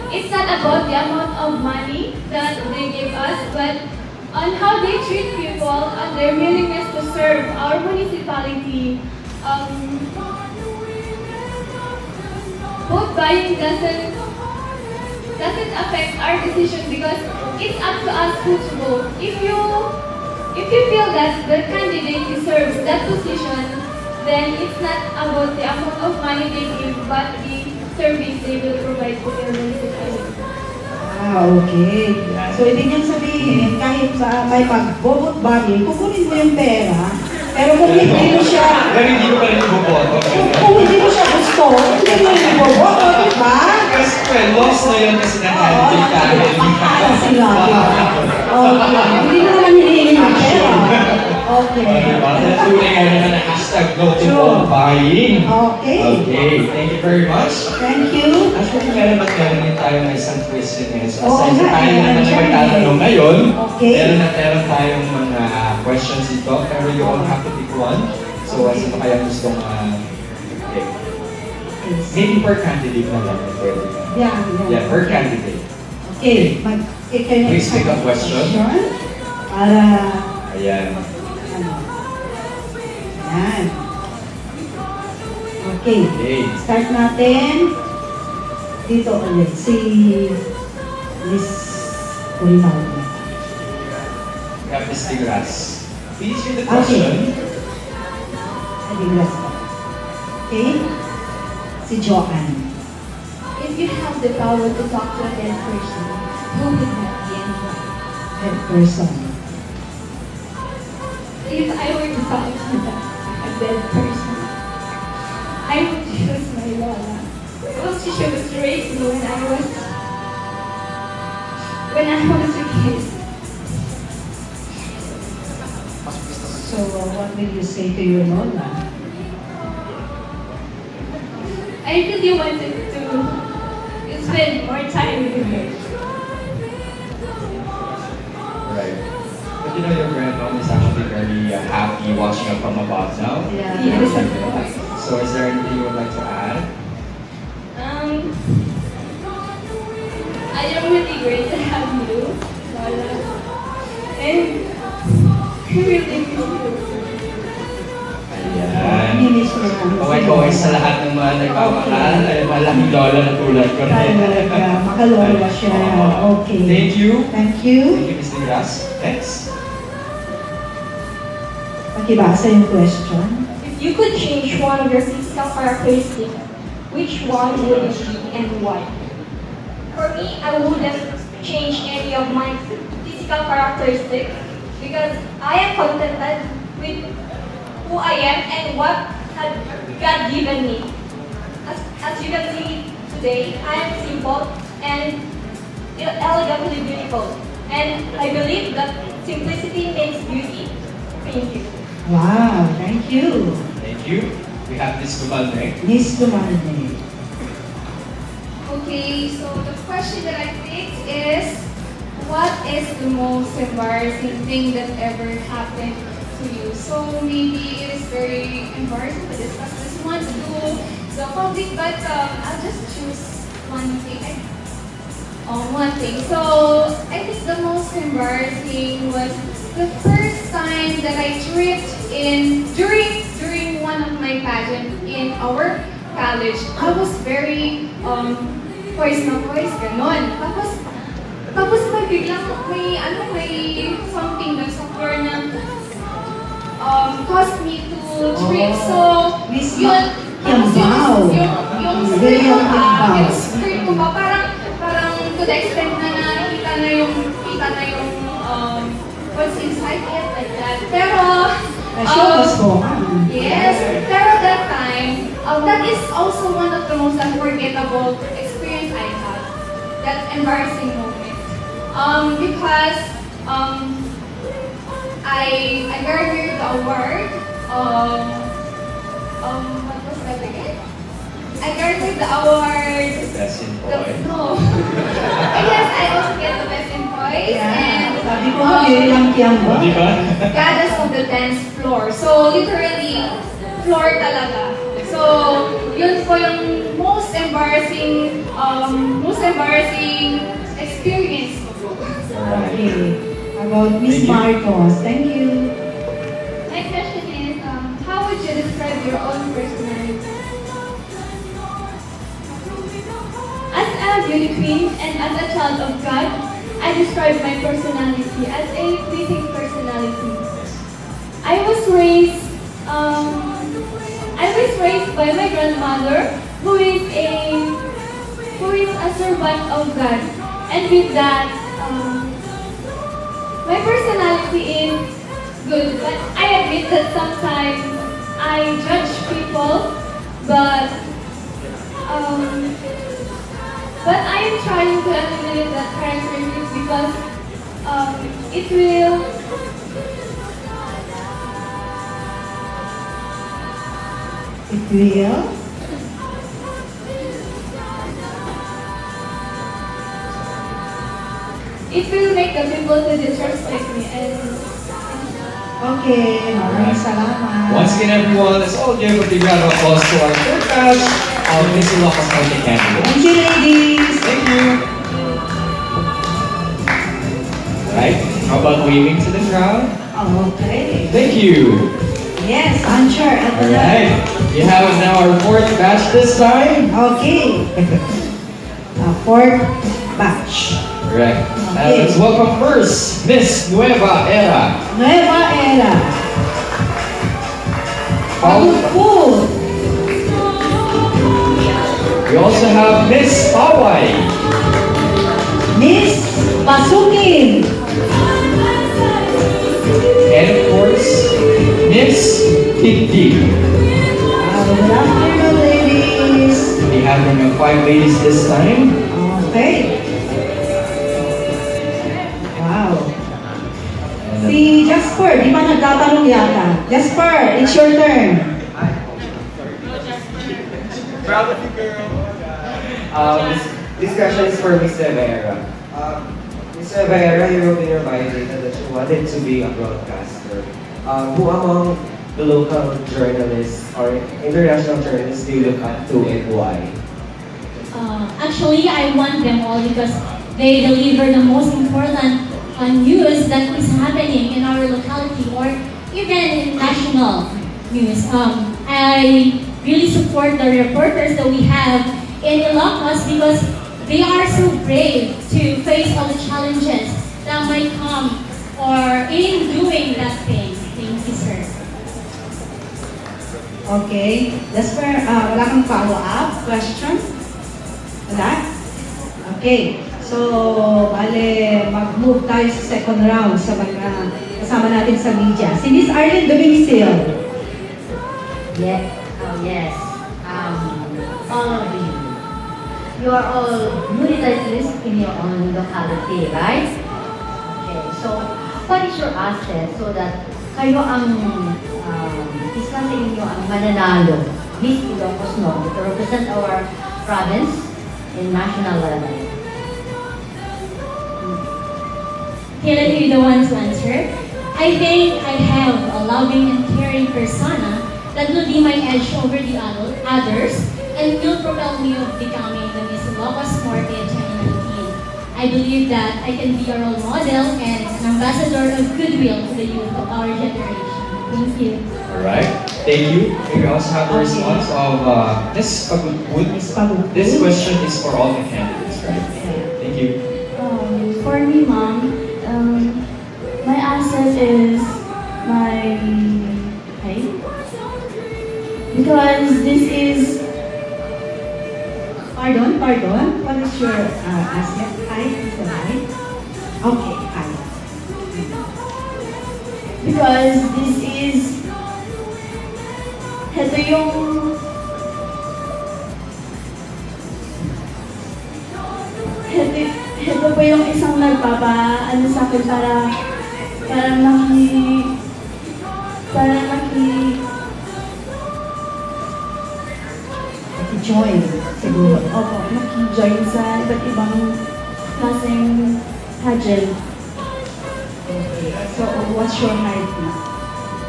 It's not about the amount of money that they give us, but on how they treat people and their willingness to serve our municipality. Vote buying doesn't affect our decision because it's up to us who to vote. If you feel that the candidate deserves that position, then it's not about the amount of money they give, but the service they will provide to their municipality. Okay. So, ibig niyang sabihin, kahit may mag-vote buying, kukunin mo yung pera, pero kung hindi mo siya, Pero hindi ko pa rin iboboto. kung hindi mo siya gusto, hindi mo yung iboboto, di ba? Kasi lost na yun kasi na-candidate dahil. Para sila. Okay. Hindi mo naman hinihingi ng pera. Okay. Tunay nga naman na hashtag no to vote buying. Okay. Okay, thank you very much. Thank you. Actually, meron din tayo na isang question ngayon. So, Oo aside sa nga, tayo eh, naman na Ancher, magtatanong ngayon, Okay. meron tayong mga questions dito, pero you all have to pick one. So, sino kaya gustong pick? Maybe per candidate na lang. Yeah, per candidate. Okay. Kayo Please pick a question. Para, Ayan. yan. Okay. Okay. Start natin. Dito ulit. Si Miss Purivaldo. We have Ms. Tigras. Please read the question. Okay. Si Joanne. If you have the power to talk to a dead person, who would that be and why? Head person. if I were to talk to a dead person, I would choose my Lola. Because she was raised me when I was a kid. So, what will you say to your Lola? I really wanted to spend more time with her. Right. But you know, your grandmom is actually very happy watching you from above now. Yeah. Yes, of course. So is there anything you would like to add? I am really great to have you, Lola. And I really miss you. Ayan. Minis mo lang. Kaway-kaway sa lahat ng mga nagmamahal. Ay, malaking lola na tulad ko rin. Talaga, makalola siya. Okay. Thank you. Thank you. Thank you, Ms. Negras. Next. Pakibasa yung question. If you could change one of your physical characteristics, which one would it be and why? For me, I wouldn't change any of my physical characteristics because I am contented with who I am and what had God given me. As you can see today, I am simple and elegantly beautiful. And I believe that simplicity makes beauty. Thank you. Wow, thank you. Thank you. We have Ms. Gumalde. Miss Dumalde. Okay, so the question that I picked is, what is the most embarrassing thing that ever happened to you? So maybe it is very embarrassing to discuss this one to the public, but I'll just choose one thing. One thing. So I think the most embarrassing was the first time that I tripped during one of my pageants in our college. I was very poise na poise, ganon. Tapos biglang may something na sa floor na caused me to trip. So, yun, tapos yung skirt ko ba, parang to the extent na nakita na yung what's inside it, like that. Pero, yes, pero that time, that is also one of the most unforgettable experience I had. That embarrassing moment. Because I garnered the award. What was that again? I garnered the award. Best in boy. No. Yes, I also get the best in boys. And Sabi ko, yung ba? Di ba? goddess of the dance floor. So literally, floor talaga. So yun po yung most embarrassing experience ko. Okay. About Miss Marcos. Thank you. My question is, how would you describe your own personality? As a beauty queen and as a child of God, I describe my personality as a pleasing personality. I was raised by my grandmother, who is a servant of God, and with that, my personality is good. But I admit that sometimes I judge people, but I am trying to eliminate that characteristics because it will make the people to disrespect me and Okay, maraming salamat. Once again, everyone, let's all give a big round of applause to our third batch of Miss Ilocos Norte candidates. Thank you, ladies. Thank you. Right, how about waving to the crowd? Okay. Thank you. Yes, Ancher, All right, you have now our fourth batch this time. Okay. Fourth batch. Correct. Okay. Let's welcome first Miss Nueva Era. Nueva Era. Food. We also have Miss Paway. Miss Pasukin. And of course, 5 ladies this time. Okay. Wow. Si Jasper, di ba nagtatanong yata? Jasper, it's your turn. Proud of you, girl. This question is for Miss Rivera. Miss Rivera, you wrote in your biodata that you wanted to be a broadcaster. Who among the local journalists or international journalists do you look up to and why? Actually, I want them all because they deliver the most important news that is happening in our locality or even in national news. I really support the reporters that we have in Ilocos because they are so brave to face all the challenges that might come or in doing that thing. Thank you, sir. Okay. Jasper, wala kang follow-up question? Wala? Okay. So, bale, mag-move tayo sa second round sa mga kasama natin sa media. Si Miss Arlene Dominicil. Yeah. Oh, yes. All of you. You are all militarists in your own locality, right? Okay. So, what is your asset so that kayo ang isa sa inyo ang mananalo, Miss Ilocos Norte, to represent our province in national level? Can I be the one to answer? I think I have a loving and caring persona that will be my edge over the others and will propel me of becoming the Miss Ilocos Norte 2019. I believe that I can be a role model and an ambassador of goodwill to the youth of our generation. Thank you. Alright, thank you. We also have the response of Ms. Pagudwood. This question is for all the candidates, right? Thank you. For me, Mom, my asset is my height. Because this is... Pardon? What is your asset? Height? Is it height? Okay, height. Because this is... Ito yung... Ito po yung isang nagpapa-ano sa akin para join siguro. Opo, maki-join sa iba't ibang klaseng pageant. Okay. So, what's your height na?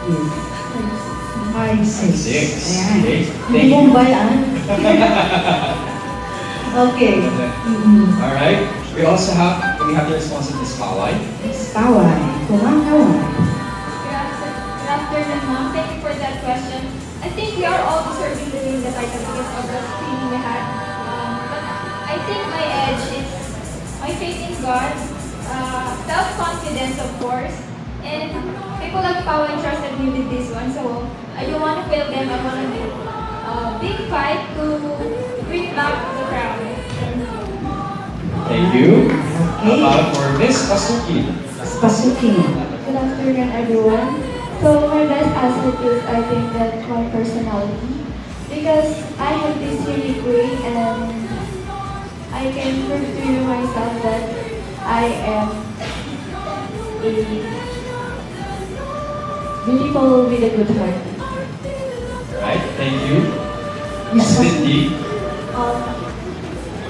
Yes. 5'6". Ayan. Okay. Hindi mo ba yan? Okay. Alright. We also have the response of Ms. Paway. Miss Paway. Kumangkaway. Good afternoon, Mom. Thank you for that question. I think we are all deserving to win the title because of the screening we had. But I think my edge is my faith in God, self-confidence, of course, and people like Paway trusted me with this one. So I don't want to fail them. I want to do a big fight to bring back the crown. Thank you. How about for Ms. Pasuki? Pasuki. Good afternoon, everyone. So my best asset is, I think, that my personality, because I have this unique way and I can prove to you myself that I am a beautiful with a good heart. Right, thank you. Ms. Cindy.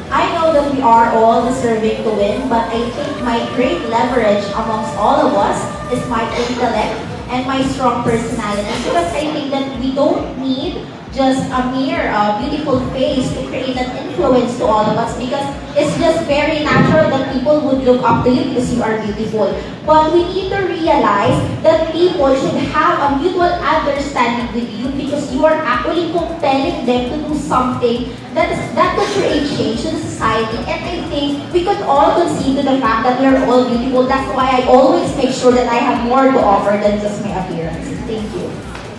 I know that we are all deserving to win, but I think my great leverage amongst all of us is my intellect and my strong personality. Because I think that we don't need just a mere beautiful face to create an influence to all of us, because it's just very natural that people would look up to you because you are beautiful. But we need to realize that people should have a mutual understanding with you, because you are actually compelling them to do something that could create change to the society. And I think we could all concede to the fact that we are all beautiful. That's why I always make sure that I have more to offer than just my appearance. Thank you.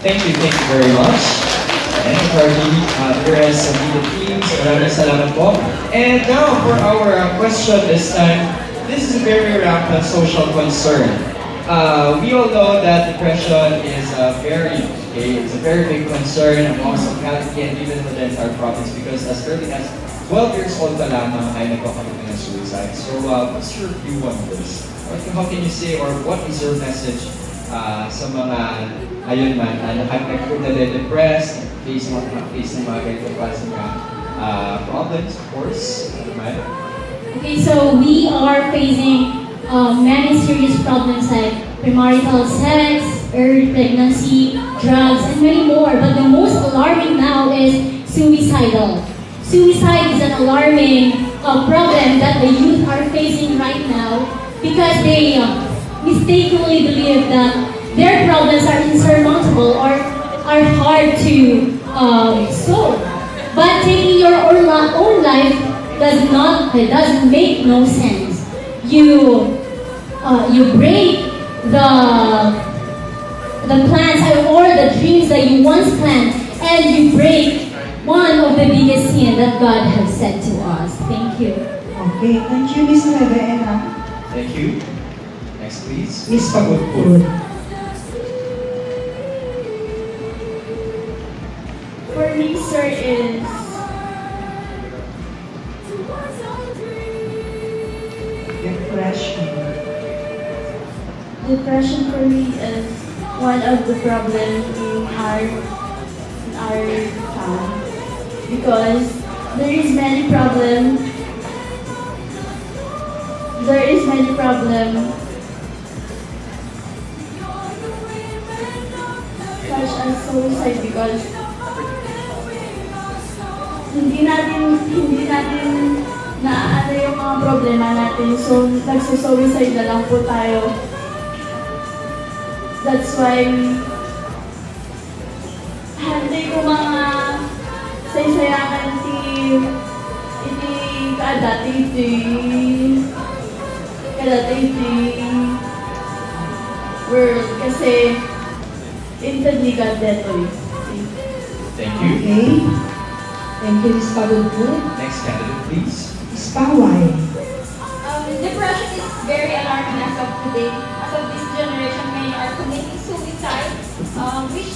Thank you very much. And for the rest of the teams, maraming salamat po. And now for our question this time, this is a very rampant social concern. We all know that depression is it's a very big concern amongst locality and even for the entire province, because as early as 12 years old pa lamang ay nagkakaroon ng suicide. So, what's your view on this? How can you say, or what is your message sa mga, ayun man, nade-depressed, face ng mga ganitong klaseng problems, of course, ano man? Okay, so we are facing many serious problems like premarital sex, early pregnancy, drugs, and many more. But the most alarming now is suicidal. Suicide is an alarming problem that the youth are facing right now because they mistakenly believe that their problems are insurmountable or are hard to solve. But taking your own life doesn't make no sense. You break the plans or the dreams that you once planned, and you break one of the biggest sin that God has said to us. Thank you. Okay, thank you, Miss Adena. Thank you. Next, please. Miss Pagudpud. For me, sir, is Depression. depression for me is one of the problems in our town because there is many problem such as suicide because hindi natin naaano yung mga problema natin, so nagsusuicide na lang po tayo. That's why hantay ko mga saysayangan iti kadati world kasi intendly God detoy. Thank you. Okay. Thank you, Miss Pagudpud. Next candidate, please. Miss Paway. Depression is very alarming as of today. As of this generation, many are committing suicide, which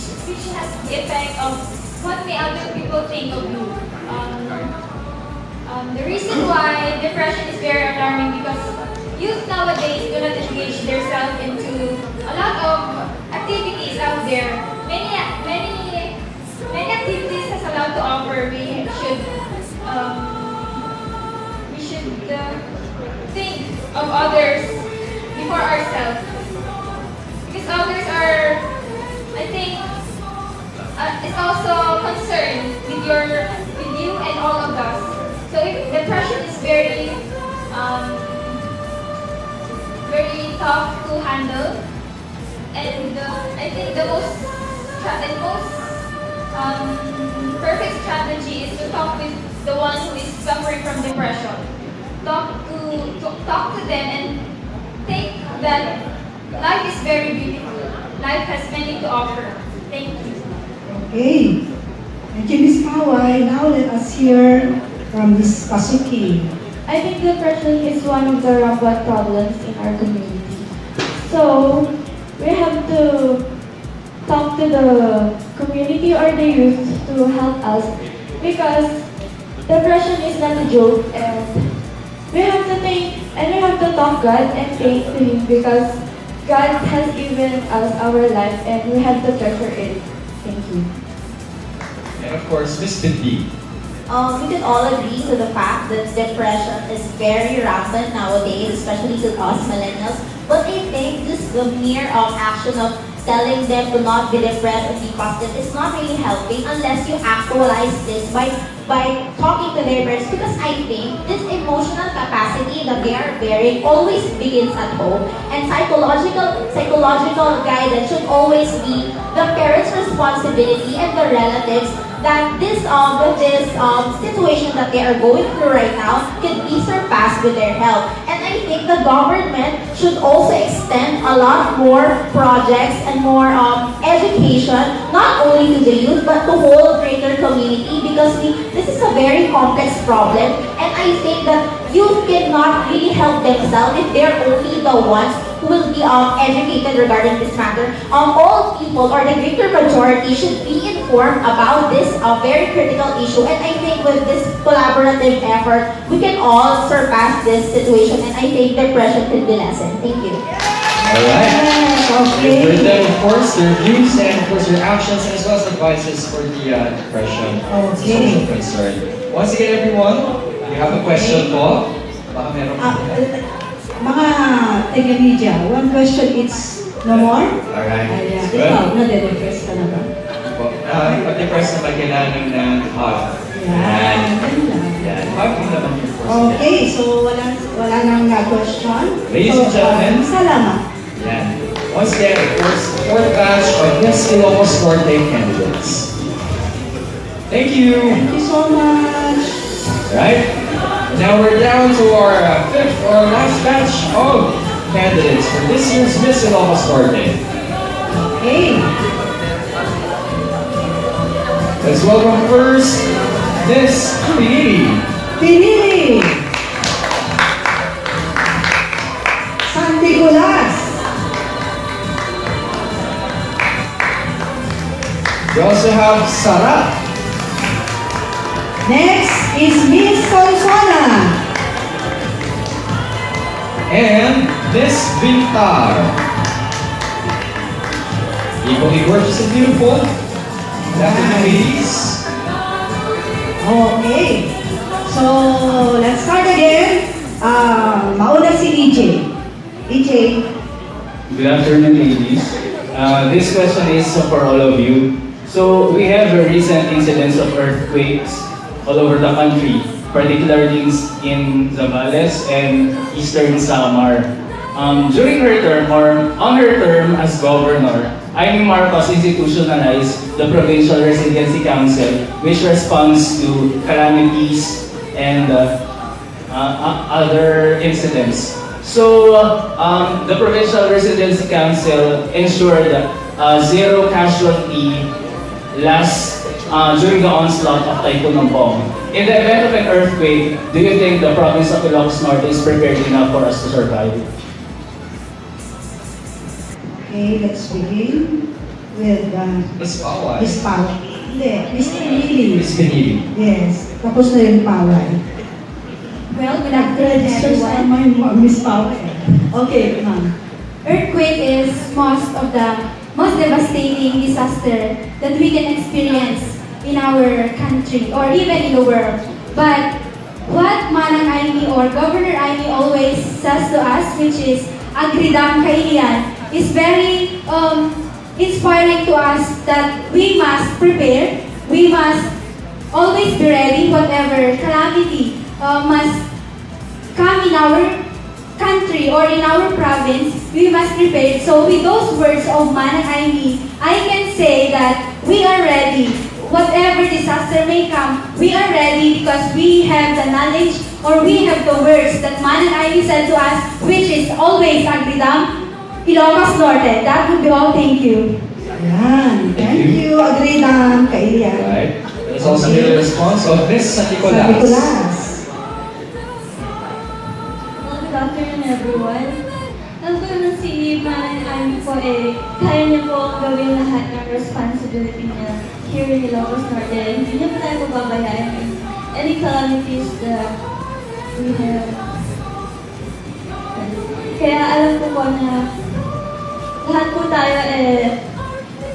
has the effect of what may other people think of you. The reason why depression is very alarming because youth nowadays do not engage themselves into a lot of activities out there. Many activities has a lot to offer. We should think of others before ourselves. Because others are, I think, is also concerned with you and all of us. So if depression is very tough to handle, and I think the most perfect strategy is to talk with the one who is suffering from depression. Talk to them and think that life is very beautiful. Life has many to offer. Thank you. Okay. Thank you, Miss Paway. Now let us hear from Miss Pasuki. I think depression is one of the rampant problems in our community. So, we have to talk to the community or the youth to help us because depression is not a joke and we have to think and we have to talk God and thank to Him because God has given us our life and we have to treasure it. Thank you. And of course, Miss Vicky. We can all agree to the fact that depression is very rampant nowadays, especially to us millennials. But I think just the mere action of telling them to not be depressed and be positive is not really helping unless you actualize this by talking to their parents, because I think this emotional capacity that they are bearing always begins at home, and psychological guidance should always be the parents' responsibility and the relatives, that this situation that they are going through right now can be surpassed with their help. And I think the government should also extend a lot more projects and more education, not only to the youth but to whole greater community, because this is a very complex problem, and I think that youth cannot really help themselves if they're only the ones who will be educated regarding this matter. All people or the greater majority should be informed informed about this very critical issue. And I think with this collaborative effort, we can all surpass this situation. And I think depression can be lessened. Thank you. Alright. You've heard them, of course, their views and of course their actions as well as advices for the depression social concern. Once again, everyone, you have a question po. Baka meron Mga taga-media, one question is no more? Alright. Ayan. Good. Ikaw, nade-depress ka na ba? Pag-depress na kailangan ng hug. Yan. Yan. Hug yung naman yung first. Okay, so wala nang question. Ladies and gentlemen. Salamat. Yan. Once again, of course, fourth batch of Miss Ilocos Norte candidates. Thank you. Thank you so much. Right? Now we're down to our fifth or last batch of candidates for this year's Miss Ilocos Norte. Okay. Let's welcome first Miss Vicky. Pinili. San Nicolas. We also have Sarah. Next is Miss Solsona. And Miss Vintar. Equally gorgeous and beautiful. Good afternoon, ladies. Okay. So, let's start again. Mauna si EJ. EJ. Good afternoon, ladies. This question is for all of you. So, we have a recent incidents of earthquakes all over the country, particularly in Zambales and Eastern Samar. During her term, or on her term as governor, Amy Marcos institutionalized the Provincial Resiliency Council, which responds to calamities and other incidents. So, the Provincial Resiliency Council ensured zero casualty during the onslaught of Typhoon Ompong. In the event of an earthquake, do you think the province of Ilocos Norte is prepared enough for us to survive? Okay, let's begin with Miss Pawai. Miss Pawai. Hindi, Miss Pinili. Miss Pinili. Yes, tapos na yung Pawai. Well, good afternoon, everyone. Miss Pawai. Okay, ma'am. Earthquake is most devastating disaster that we can experience in our country or even in the world. But what Manang Aimee or Governor Aimee always says to us, which is agridam kailian, is very inspiring to us that we must prepare, we must always be ready whatever calamity must come in our country or in our province, we must prepare. So with those words of Manang Aimee, I can say that we are ready. Whatever disaster may come, we are ready because we have the knowledge or we have the words that Manang Aimee said to us, which is always agridam, Ilocos Norte. That would be all. Thank you. Yan. Thank you, agridam kailian. Right. Let's also hear the response of Miss San Nicolas. San Nicolas. Good afternoon, everyone. Alam ko naman si Manang Aimee po kaya niya po gawin lahat ng responsibility niya here in Ilocos Norte. Hindi niya po tayo pababayaan in any calamities that we have. Kaya alam ko po na lahat po tayo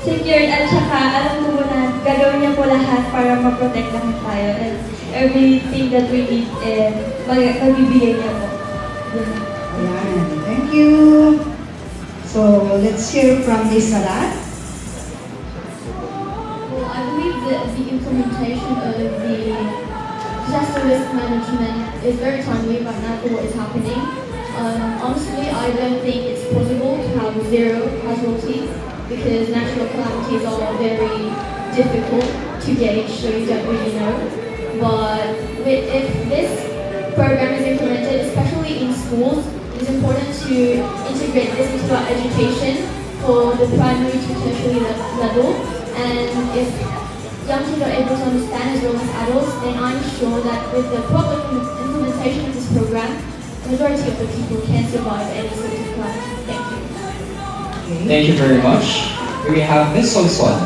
secured at saka alam ko po na gagawin niya po lahat para ma-protect namin tayo and everything that we need magbibigay niya po. Ayan. Thank you. So, let's hear from Miss Sarat. Well, I believe that the implementation of the disaster risk management is very timely right now for what is happening. Honestly, I don't think it's possible to have zero casualties because natural calamities are very difficult to gauge, so you don't really know. But if this program is implemented, especially in schools, it's important to integrate this into our education for the primary to tertiary level. And if young kids are able to understand as well as adults, then I'm sure that with the proper implementation of this program, the majority of the people can survive any sort of calamity. Thank you. Thank you very much. Here we have Miss Solson.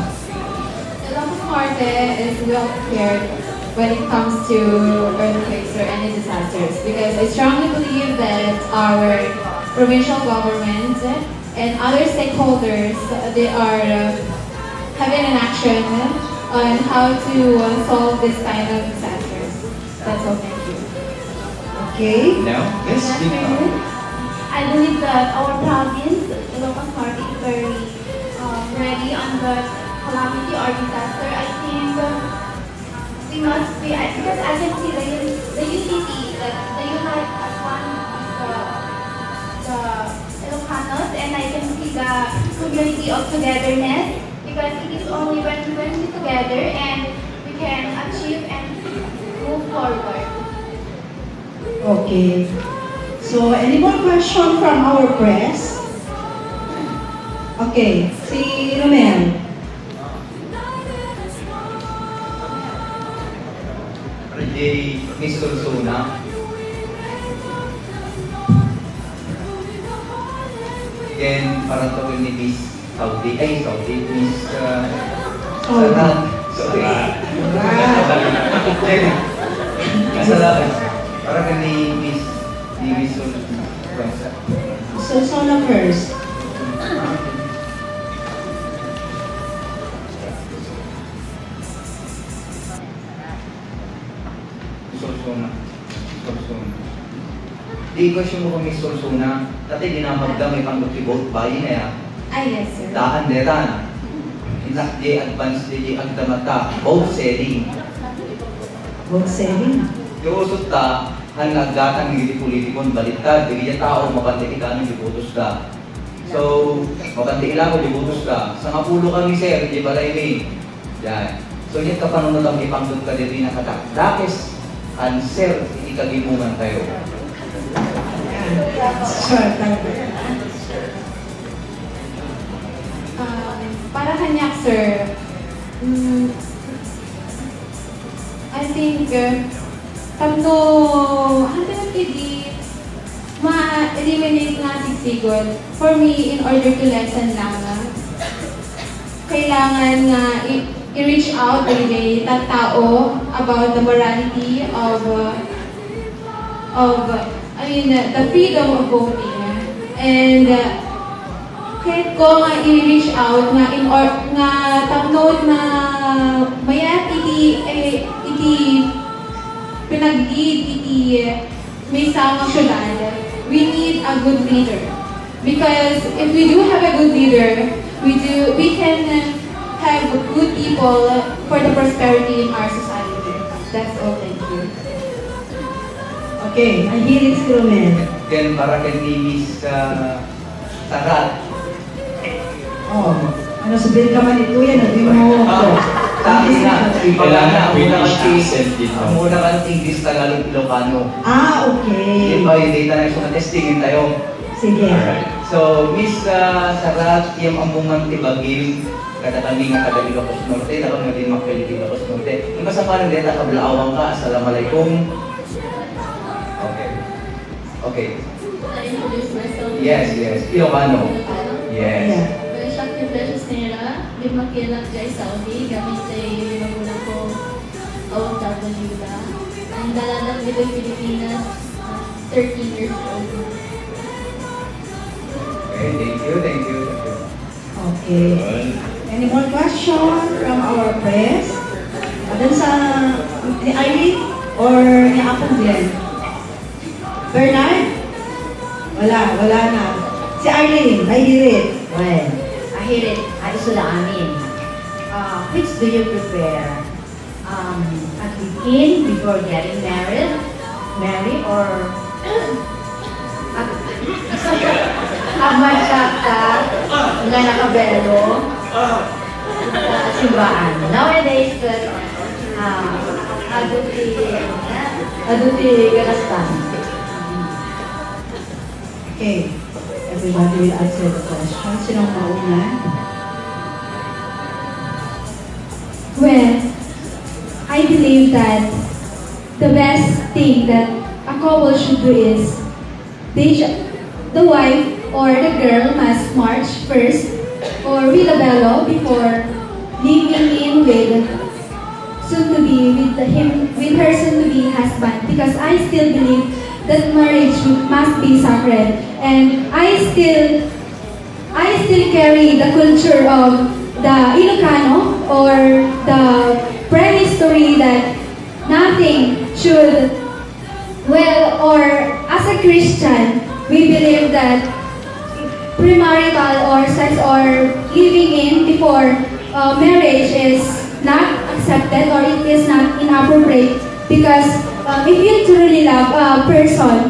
Ilocos Norte is well prepared when it comes to earthquakes or any disasters because I strongly believe that our provincial government and other stakeholders, they are having an action on how to solve this kind of disasters. That's all, thank you. Okay. Now, Miss Vicky. I believe that our province, Ilocos Norte, is very ready on the calamity or disaster. I think we must be, because I can see the unity, the unite as one the Ilocanos, and I can see the community of togetherness because it is only when we together and we can achieve and move forward. Okay. So, any more question from our press? Okay, si Romel. Kay Miss Sulsuna. Then, parang tawag ni Miss Miss Sarat. Sorry. Masalamat. Parang ni Miss Sulsuna. Sulsuna first. Sulsuna. Di question mo kung Miss Sulsuna. Dati dinamagda may pang-tibot bayi na yan. Yes, sir. Daan deran. Inak di advance di agdamata. Both selling. Both selling? Iusot ta, hanagdatang hindi politikon baliktad. Di tao mapanti ka ng dibutos da. So, mapanti ilang ko dibutos da. Sa mapulo kami sir, di balay ni. Yan. So, yun kapanunod ang ipangdod ka din na katak. Dakis, answer, hindi kagimungan tayo. Sure, Para kanyak, sir, I think tanto ultimately ma-eliminate nga sigsigod. For me, in order to lessen lang, kailangan nga i-reach out everyday ta tao about the morality of the freedom of voting. And kahit ko nga i-reach out nga tapnood na mayat iti pinag-lead iti may samang syudad, we need a good leader. Because if we do have a good leader, we can have good people for the prosperity in our society. That's all, thank you. Okay, ang hilig si Romel. Then para kay Miss Sarat. Oh, ano sabihin ka man ito yan, hindi mo. Sabi na, Kailangan British ang accent dito. muna kang English, Tagalog, Ilocano. Okay. Yung ba yung data na yung testingin tayo. Sige. So, Miss Sarat, yung ambungang tibagin, kada kami nga taga Ilocos Norte, na kami din magpilit Ilocos Norte. Yung basta parang data, kablaawang ka, assalamualaikum. Okay. I introduce myself. Yes. Ilocano. Yes. Shakti Precious Nera, Limakilang Jai Saudi, gamit sa magulang ko, OFW na. Ang dalalang dito Pilipinas, 13 years old. Okay, thank you. Okay. Any more question from our press? Adan sa ni Irene or ni Apong Glenn? Bernard? Wala na. Si Arlene, may hirit. Well, ahirit, ay sila amin. Which do you prefer? At begin before getting marry, or amasyak ka na nakabelo sa simbahan. Nowadays, aduti galastan. Okay. Everybody will answer the question. Sinong mauna? Well, I believe that the best thing that a couple should do is the wife or the girl must march first or read a bello before leaving in with soon to be with her soon to be husband, because I still believe that marriage must be sacred, and I still carry the culture of the Ilocano, or the prehistory, that nothing should, well, or as a Christian, we believe that premarital or sex or living in before marriage is not accepted, or it is not inappropriate, because if you truly love a person,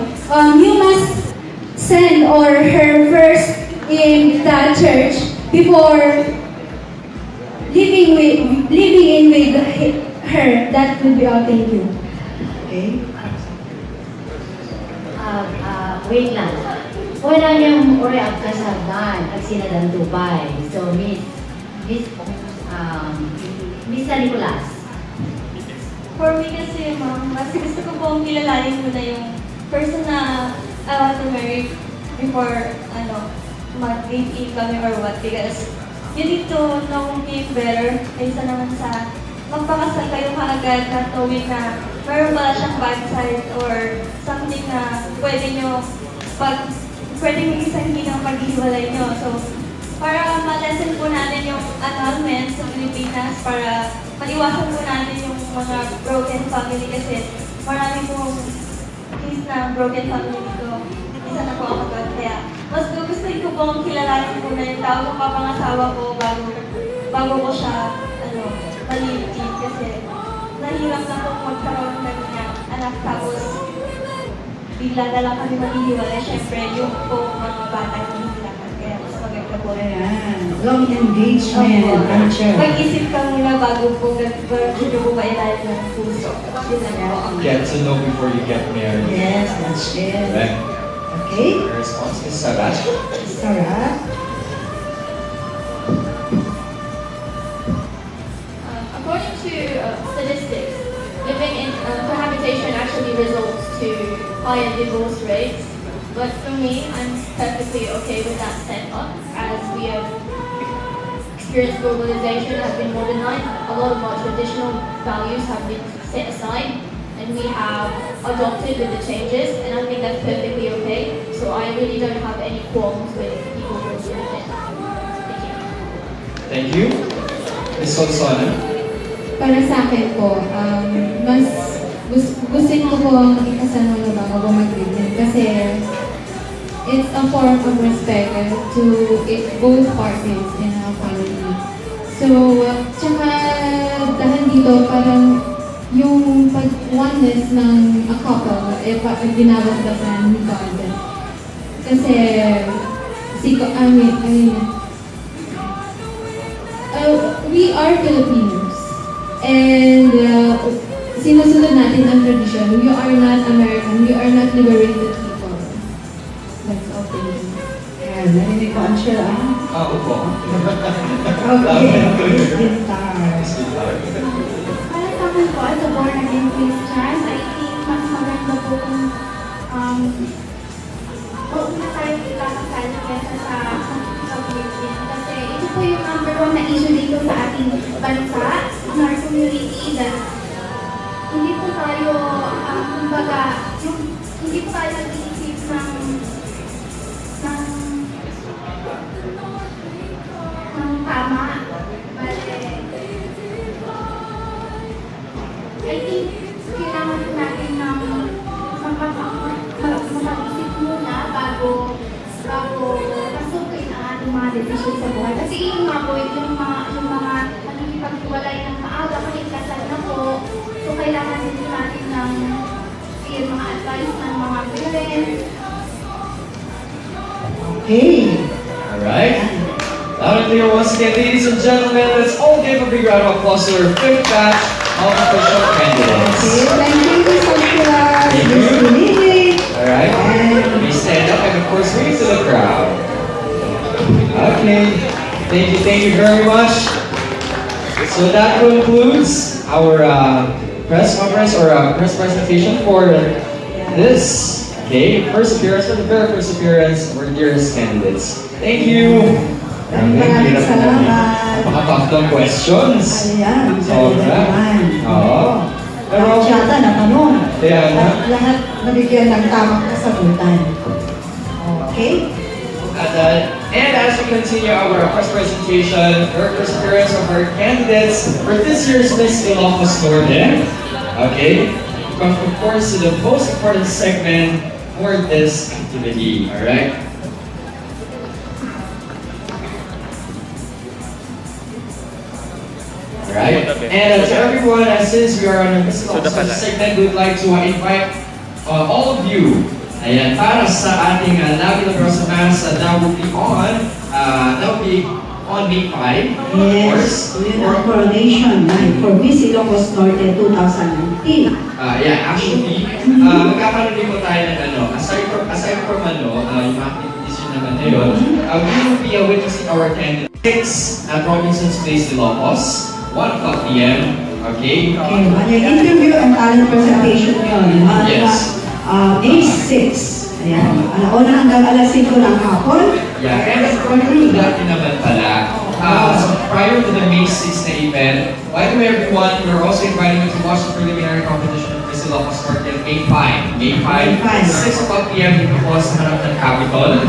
you must send or her first in the church before living in with her. That would be all. Thank you. Okay. Wait lang. Wala niyang uri ang kasagan at sinadan Dubai. So, Miss Nicolas. For me kasi, ma'am, mas gusto ko pong kilalanin muna yung person na I want to marry before, mag-live-in kami or what. Because you need to know him better kaysa naman sa magpakasal kayo kaagad na knowing na meron pala siyang bad side or something na pwedeng isang hinang paghihiwalay nyo. So, para ma-lessen po natin yung annulment sa Pilipinas, para maiwasan po natin yung mga broken family, kasi marami pong case na broken family dito. Isa na po ako doon. Kaya mas gusto ko pong kilalanin po na yung tao ng papangasawa ko bago ko siya malilipin, kasi nahirap na po magkaroon ng anak, tapos bigla na lang kami maghihiwalay. Siyempre, yung po mga bata hihirapan. Kaya mas maganda po. Ayan. Long engagement. Ancher. Mag-isip ka muna bago po ba ilalim ng puso. Yun lang po. Get to know before you get married. Yes, that's it. Right. Okay. Your response is Sarah. Sarah. According to statistics, living in cohabitation actually results to higher divorce rates. But for me, I'm perfectly okay with that setup, as we have experienced globalization, have been modernized, a lot of our traditional values have been set aside, and we have adopted with the changes, and I think that's perfectly okay. So I really don't have any qualms with people who are doing it. Thank you. Miss Consona. Para sa akin po, mas gusto ko pong ikasal mo bago mag-live, kasi it's a form of respect to both parties in a family. So, tsaka dahil dito, parang yung pag-oneness ng a couple, ginabasbasan ni God. Kasi, we are Filipinos. And sinusunod natin ang tradition. We are not American. We are not liberated people. That's all. Thank you. Ayan, narinig ko, Ancher, Opo. Okay. Para sa akin po, as a born-again Christian, I think mas maganda po kung huwag na tayo ikakasal kesa sa pag-live-in. Kasi ito po yung number one na issue dito sa ating bansa, in our community, that hindi po tayo, kumbaga, hindi po tayo nag-iisip ng tama. But, I think kailangan natin ng mag-isip muna bago pasukin ang ating mga desisyon sa buhay. Kasi yung mga po, yung mga nakikipaghiwalay ng maaga, makikasal na po. So, kailangan din natin ng mga advice ng mga parents. Okay. Alright. Loud and clear once again, ladies and gentlemen, let's all give a big round of applause to our fifth batch of official candidates. Okay, thank you so much. Thank you. Alright. Please stand up and of course wave to the crowd. Okay. Thank you very much. So that concludes our press conference or press presentation for this day. First appearance, for the very first appearance of our dearest candidates. Thank you. Maraming salamat. Napaka-tough ng questions. Ayan, Sobra. Oo. Pero, Pero, yata natanong. Kaya nga. At lahat nabigyan ng tamang kasagutan. Okay? And as we continue our first presentation, first appearance of our candidates for this year's Miss Ilocos Norte. Okay? But of course, the most important segment for this activity. Alright? Alright? And to everyone, since we are on a Miss Ilocos segment, we would like to invite all of you para sa ating Labi ng Rosa Mass that will be on May 5, of course. Yun ang coronation for Miss Ilocos Norte 2019. Actually, magkakaroon din po tayo ng aside from yung activities yun naman na yun, we will be witnessing our candidates at Robinson's Place, Ilocos, 1 p.m. Okay? Okay, interview and talent presentation yun. Yes. May 6. Ayan. Alauna hanggang alas 5 ng hapon. Yeah, and prior to that naman pala, so prior to the May 6 na event, by the way everyone, we're also inviting you to watch the preliminary competition of Miss Ilocos Norte on May 5. May 5, 6 p.m. dito po sa harap ng Capitol.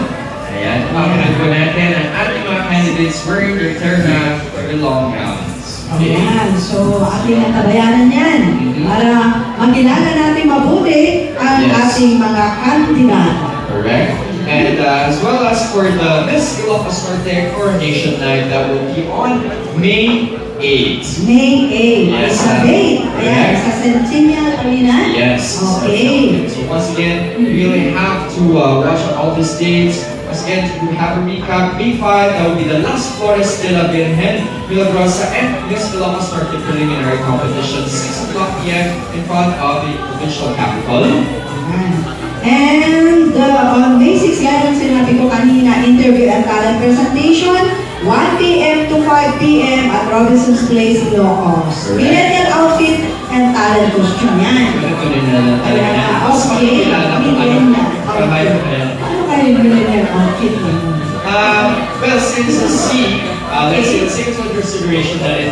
Ayan, pakinood po natin ang ating mga candidates wearing their terna very long gowns. Ayan, so ating natabayanan yan para makilala natin mabuti ang ating mga kandidato. Correct. And as well as for the Miss Ilocos Norte Coronation Night that will be on May 8. May 8. Yes. Sa date. Ayan, sa Centennial Arena. Yes. Okay. So once again, you really have to watch all these dates. Once again, to have a recap, May 5, that will be the last Flores de la Virgen, Milagrosa, and Miss Ilocos Norte preliminary competition, 6 p.m. in front of the provincial capital. And on May 6, gano'n sinabi ko kanina, interview and talent presentation, 1 p.m. to 5 p.m. at Robinson's Place, Ilocos. Millennial outfit and talent costume yan. Okay, millennial outfit. Ano kayo yung millennial outfit mo? Well, since let's say it's under consideration that in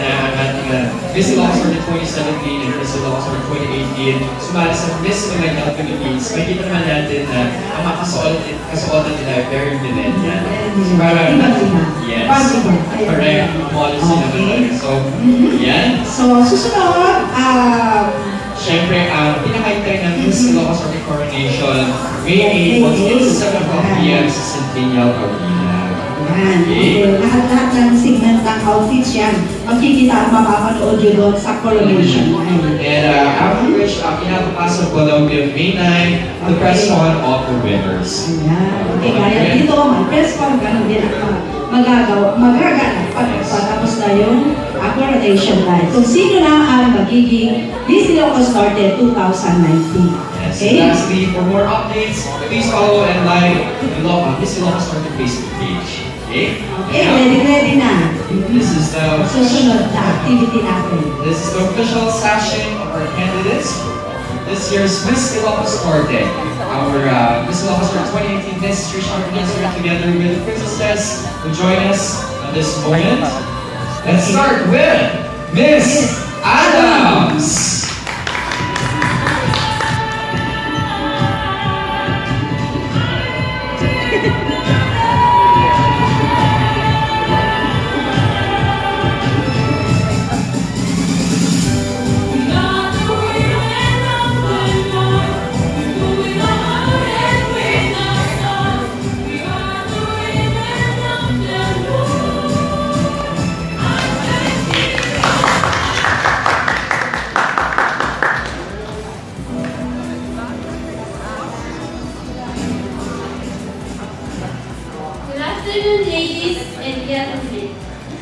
Miss Ilocos Norte 2017 and Miss Ilocos Norte 2018, sumali sa Miss Millennial Philippines, makikita naman natin na ang mga kasuotan nila ay very millennial. So parang, yes, correct, policy naman. So, yan. So, susunod, Siyempre, pinakaitan ng Miss Ilocos Norte Coronation, May 8, once 7 p.m. sa Centennial Arena. Yan. Lahat-lahat ng segment ng outfits yan. Makikita at mapapanood yun doon sa coronation. And after which, pinapapasok ko daw yung May 9, the press con of the winners. Ayan. Okay, kaya dito, mag-press con, gano'n din ang magaganap pagkatapos na yung coronation night. Kung sino na ang magiging Miss Ilocos Norte 2019. Yes. Okay? And lastly, for more updates, please follow and like the Miss Ilocos Norte Facebook page. Okay? Okay, ready na. This is the susunod na activity natin. This is the official session of our candidates. This year's Miss Ilocos Norte. Our Miss Ilocos Norte 2018 Miss Tricia here together with the princesses who join us at this moment. Let's start with Miss Adams.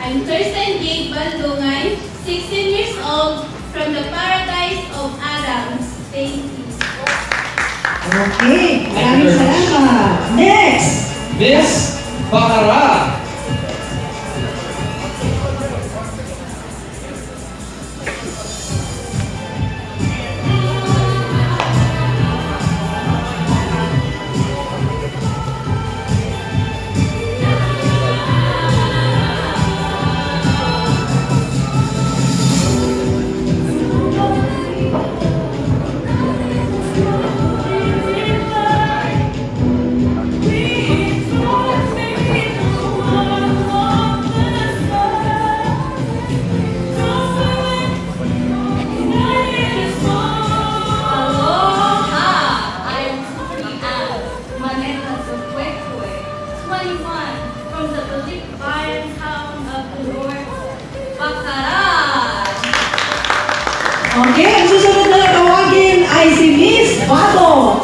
I'm Thurston Gabe Bandungay, 16 years old, from the paradise of Adams. Thank you. Okay, maraming salamat. Next! Miss Bacara. and Quick, 21 from the belief iron town of the Lord, Baccarat. Okay, ang susunod na tawagin ay si Miss Bato.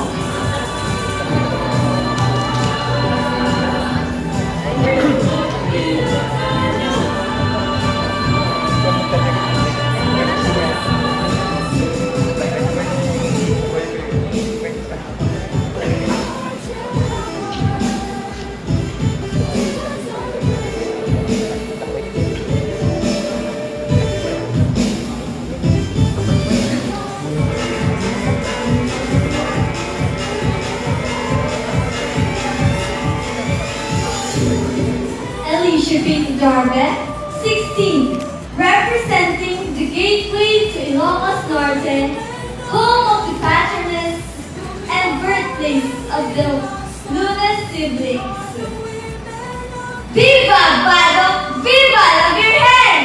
Shipping Jarvet, 16, representing the gateway to Ilocos Norte, home of the patroness and birthplace of the Luna siblings. Viva Bado! Viva la Virgen!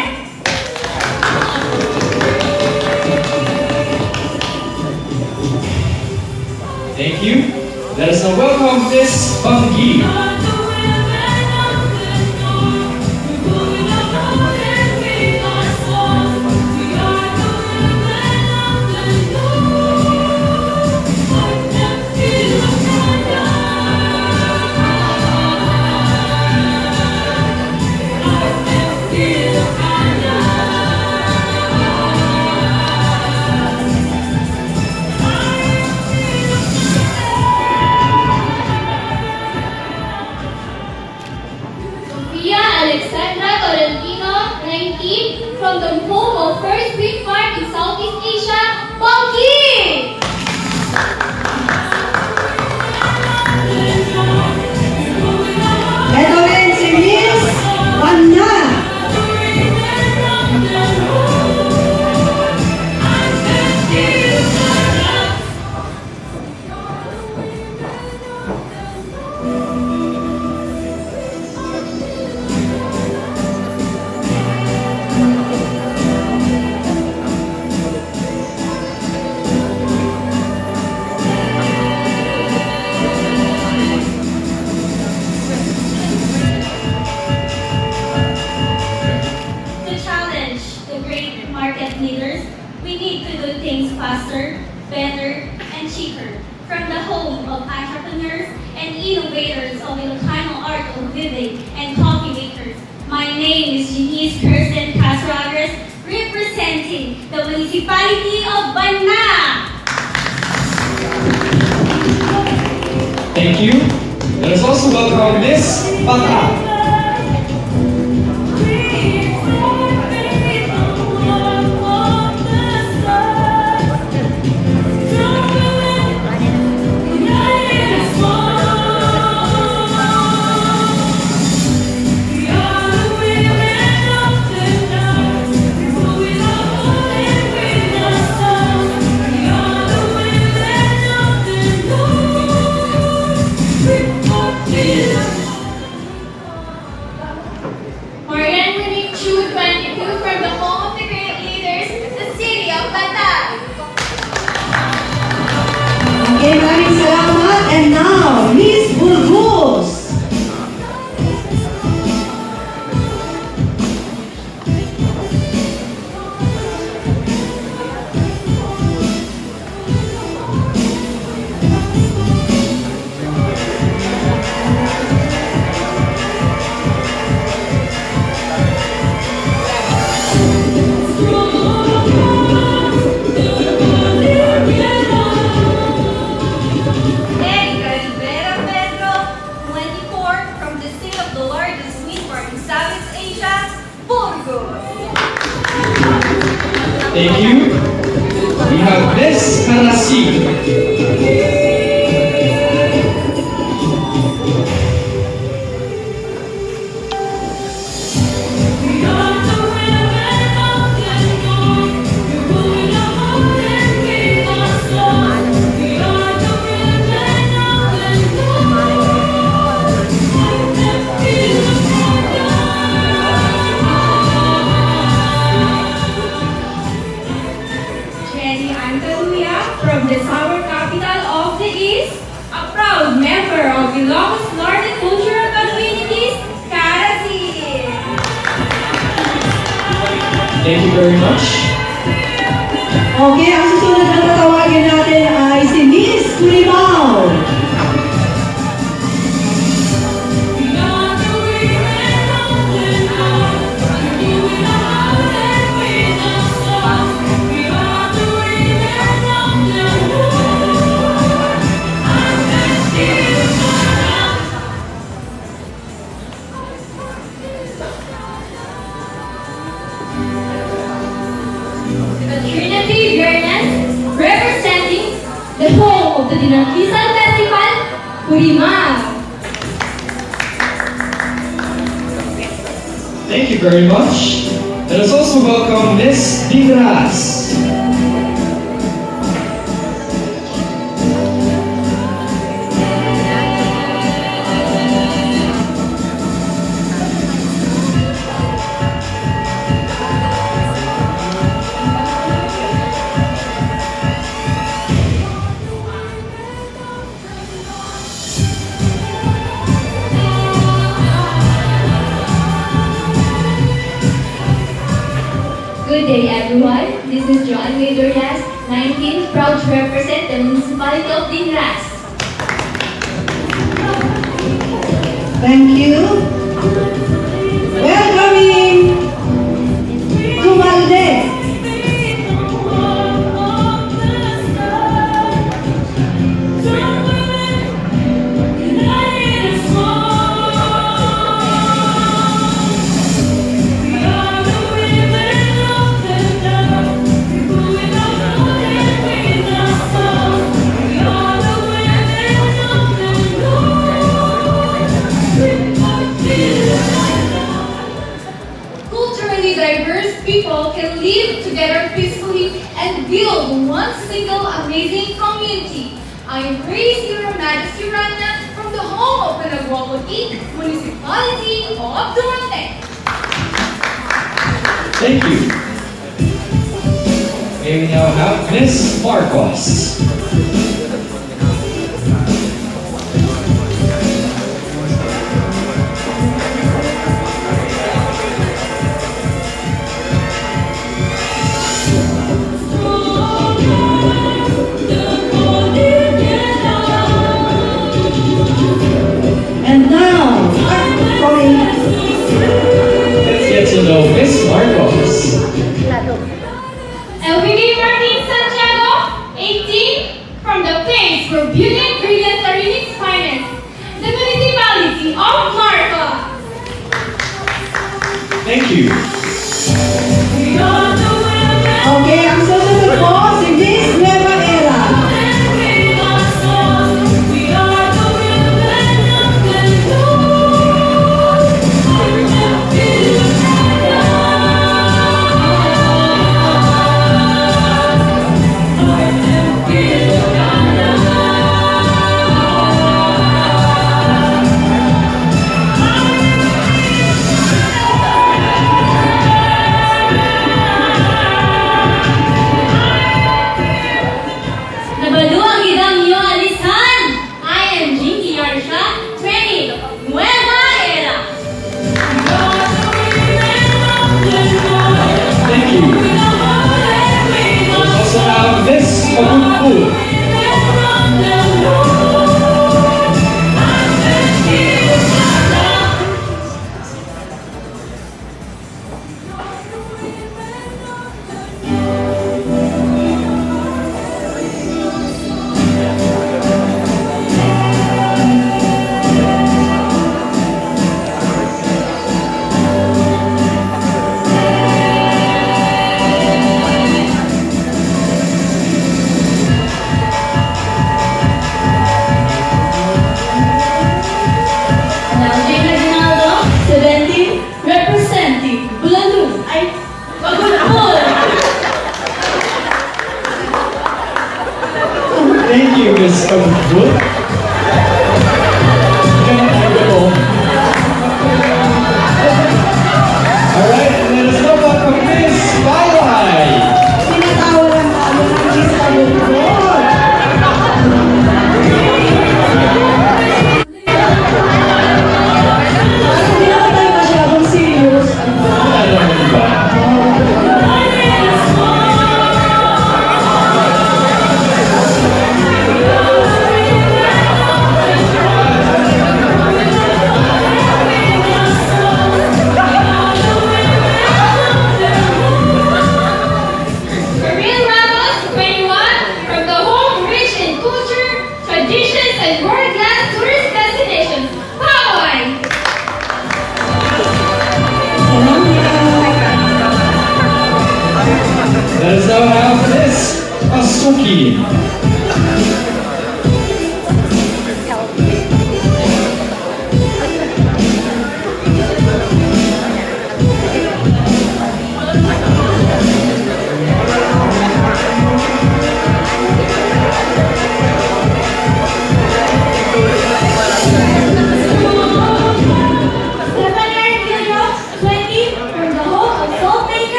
Thank you. Let us now welcome Miss Banggi. From the home of first Greek farm in Southeast Asia, Bongi! Ito rin si Miss Wanda. Faster, better, and cheaper. From the home of entrepreneurs and innovators of Ilocano art of living and coffee makers. My name is Janice Kirsten Casaragres, representing the municipality of Banna. Thank you. Let us also welcome Miss Bata. Okay, maraming salamat. And now, Miss Burgos. Thank you. We have Miss Karasi. From the sour capital of Thank you very much. Okay, ang susunod na tatawagin natin ay si Miss Limao. Trinity Fairness, representing the home of the Dinarkisan Festival, Puriman. Thank you very much. Let us also welcome Miss Digras. Good day, everyone. This is Joan Medorias, 19, proud to represent the municipality of Dinras. Thank you. Welcoming Tumalde. Culturally diverse people can live together peacefully and build one single amazing community. I embrace Your Majesty Rana from the home of Panaguaputi, Municipality of Duarte. Thank you. May we now have Miss Marcos. And now, Let's get to know Miss Marcos. Vicky Martin Santiago, 18, from the place where beauty ingredients are in its finest, the municipality of Marca. Thank you. Okay, ang susunod po si Miss Nueva Era.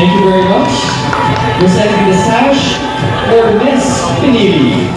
Thank you very much. Presenting the sash for Miss Pinili.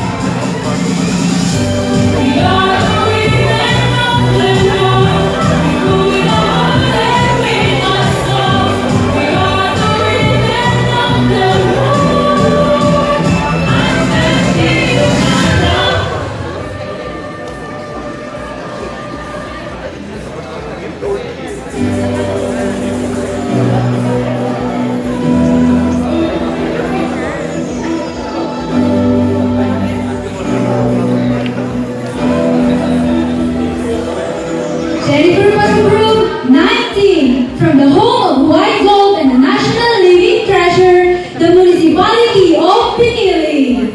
Jennifer was approved 19 from the home of white gold and the national living treasure, the municipality of Pinili.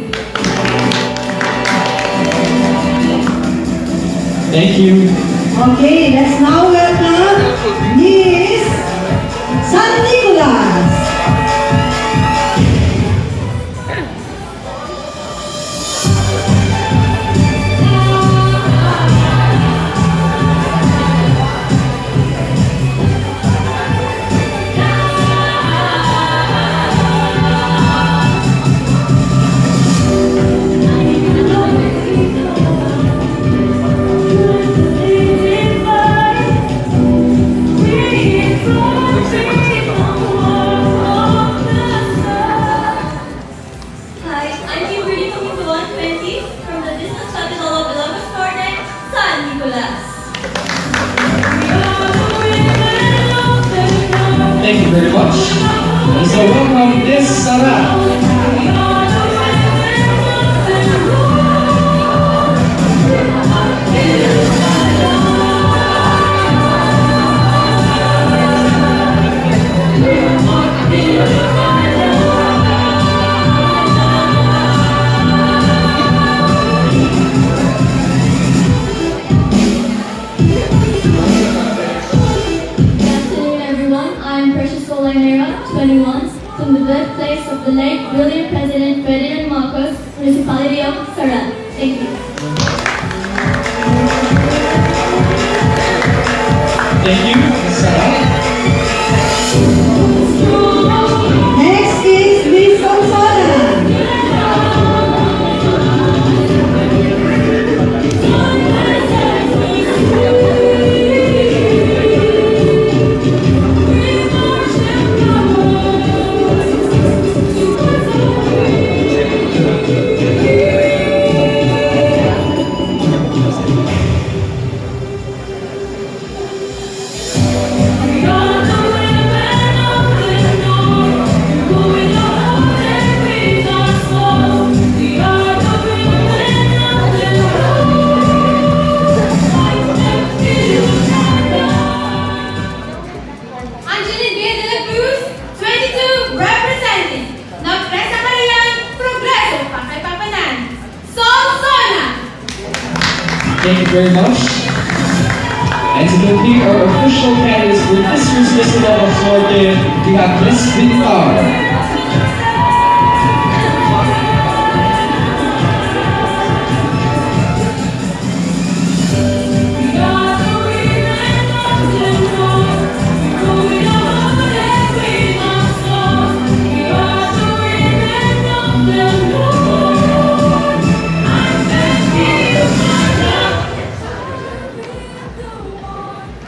Thank you. Okay, let's now welcome Miss San Nicolas. Hi, I'm Kimberly coming to 120 from the business capital of Ilocos Norte, San Nicolas. Thank you very much. And so welcome Miss Sarah. Good afternoon, everyone. I'm Precious Solanera, 21, from the birthplace of the late brilliant President Ferdinand Marcos, Municipality of Saran. Thank you. Thank you, Miss Sarah. Next is Miss Gonzalez. Angeline B. de la Cruz, 22, representing Nagpresa Karayan, Progreso, Pakaipapanan, Zona. Thank you very much. And to complete our official candidates for this year's Miss Ilocos Norte, we have Miss Vicky.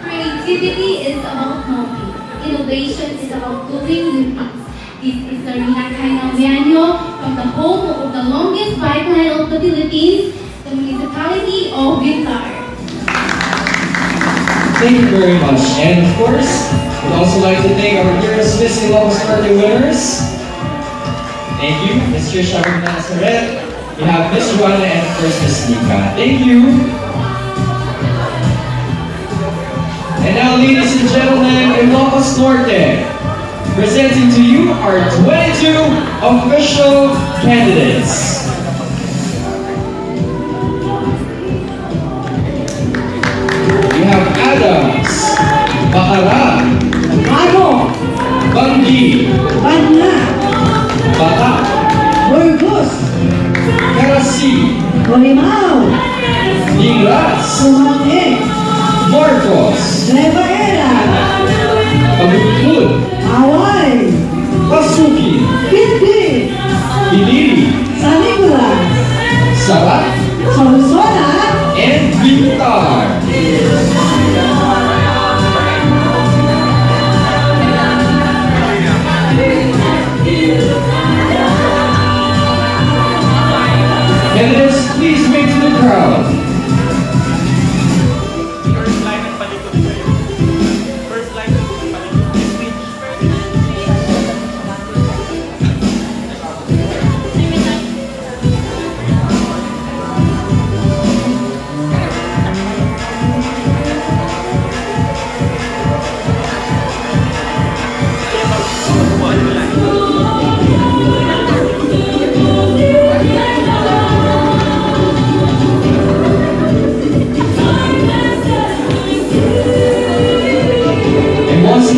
Creativity is about knowing. Innovation is about doing new things. This is Sarina Kainauviano from the home of the longest pipeline of the Philippines, the municipality of Vicar. Thank you very much. And of course, we'd also like to thank our dearest Miss Ilocos Norte winners. Thank you, Ms. Trisha Nazaret. We have Miss Juana and of course Miss Nika. Thank you. And now, ladies and gentlemen, Ilocos Norte, presenting to you our 22 official candidates. We have Adams, Bacara, Bago, Banggi, Banna, Bata, Burgos, Karasi, Bolimao, Ingras, Sumate, Marcos, Nueva Era, Pagutpud, Hawaii,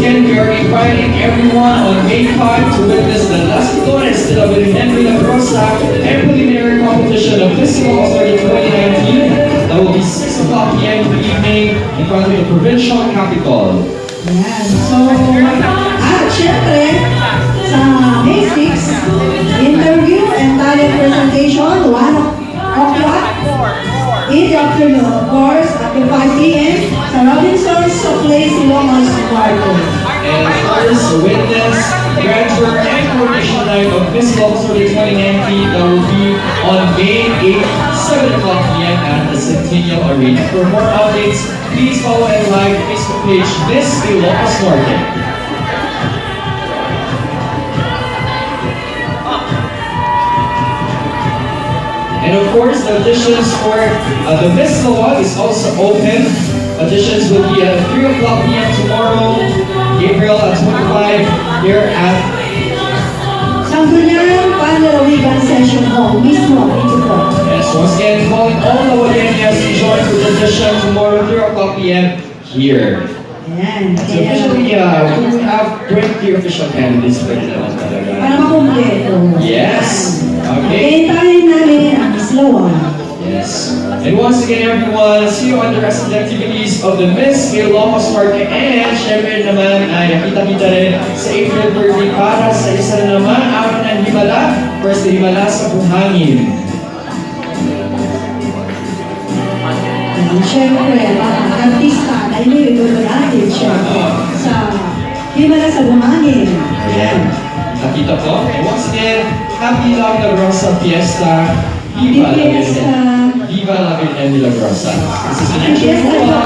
again, we are inviting everyone on May 5 to witness the Las Victorias de la Virgen de la Rosa and preliminary competition of Miss Ilocos Norte 2019. That will be 6 o'clock p.m. in the evening in front of the provincial capital. Ayan. So, syempre, sa May 6, interview and talent presentation, 1 o'clock in the afternoon, of course, up to 5 p.m. sa Robinson's Place, Ilocos Norte. And first, witness, grand tour, and coronation night of Miss Ilocos Norte 2019 that will be on May 8, 7 o'clock p.m. at the Centennial Arena. For more updates, please follow and like the Facebook page Miss Ilocos Norte. And of course, the auditions for the Miss Lawag is also open. Auditions will be at 3 o'clock p.m. tomorrow, April 25, here at Sangguniang Panlalawigan Session Hall, mismo, ito po. Yes, once again, calling all the Wayangas to join for the audition tomorrow, 3 o'clock p.m. here. Ayan. So officially, we have 20 official candidates pwede naman talaga. Para makumpleto. Yes! Okay. Hintayin namin ang Miss Lawag. Yes. And once again, everyone, see you on the rest of the activities of the Miss Ilocos Norte. And syempre naman ay nakita-kita rin sa April 30 para sa isa na naman araw ng Himala. First, Himala sa Buhangin. Siyempre, artista, dahil may idolo natin, siyempre, sa Himala sa Buhangin. Ayan. Nakita po. And once again, Happy La Rosa Fiesta. Viva la Virgen. Viva la Virgen de la Rosa. This is an Ancher Cua.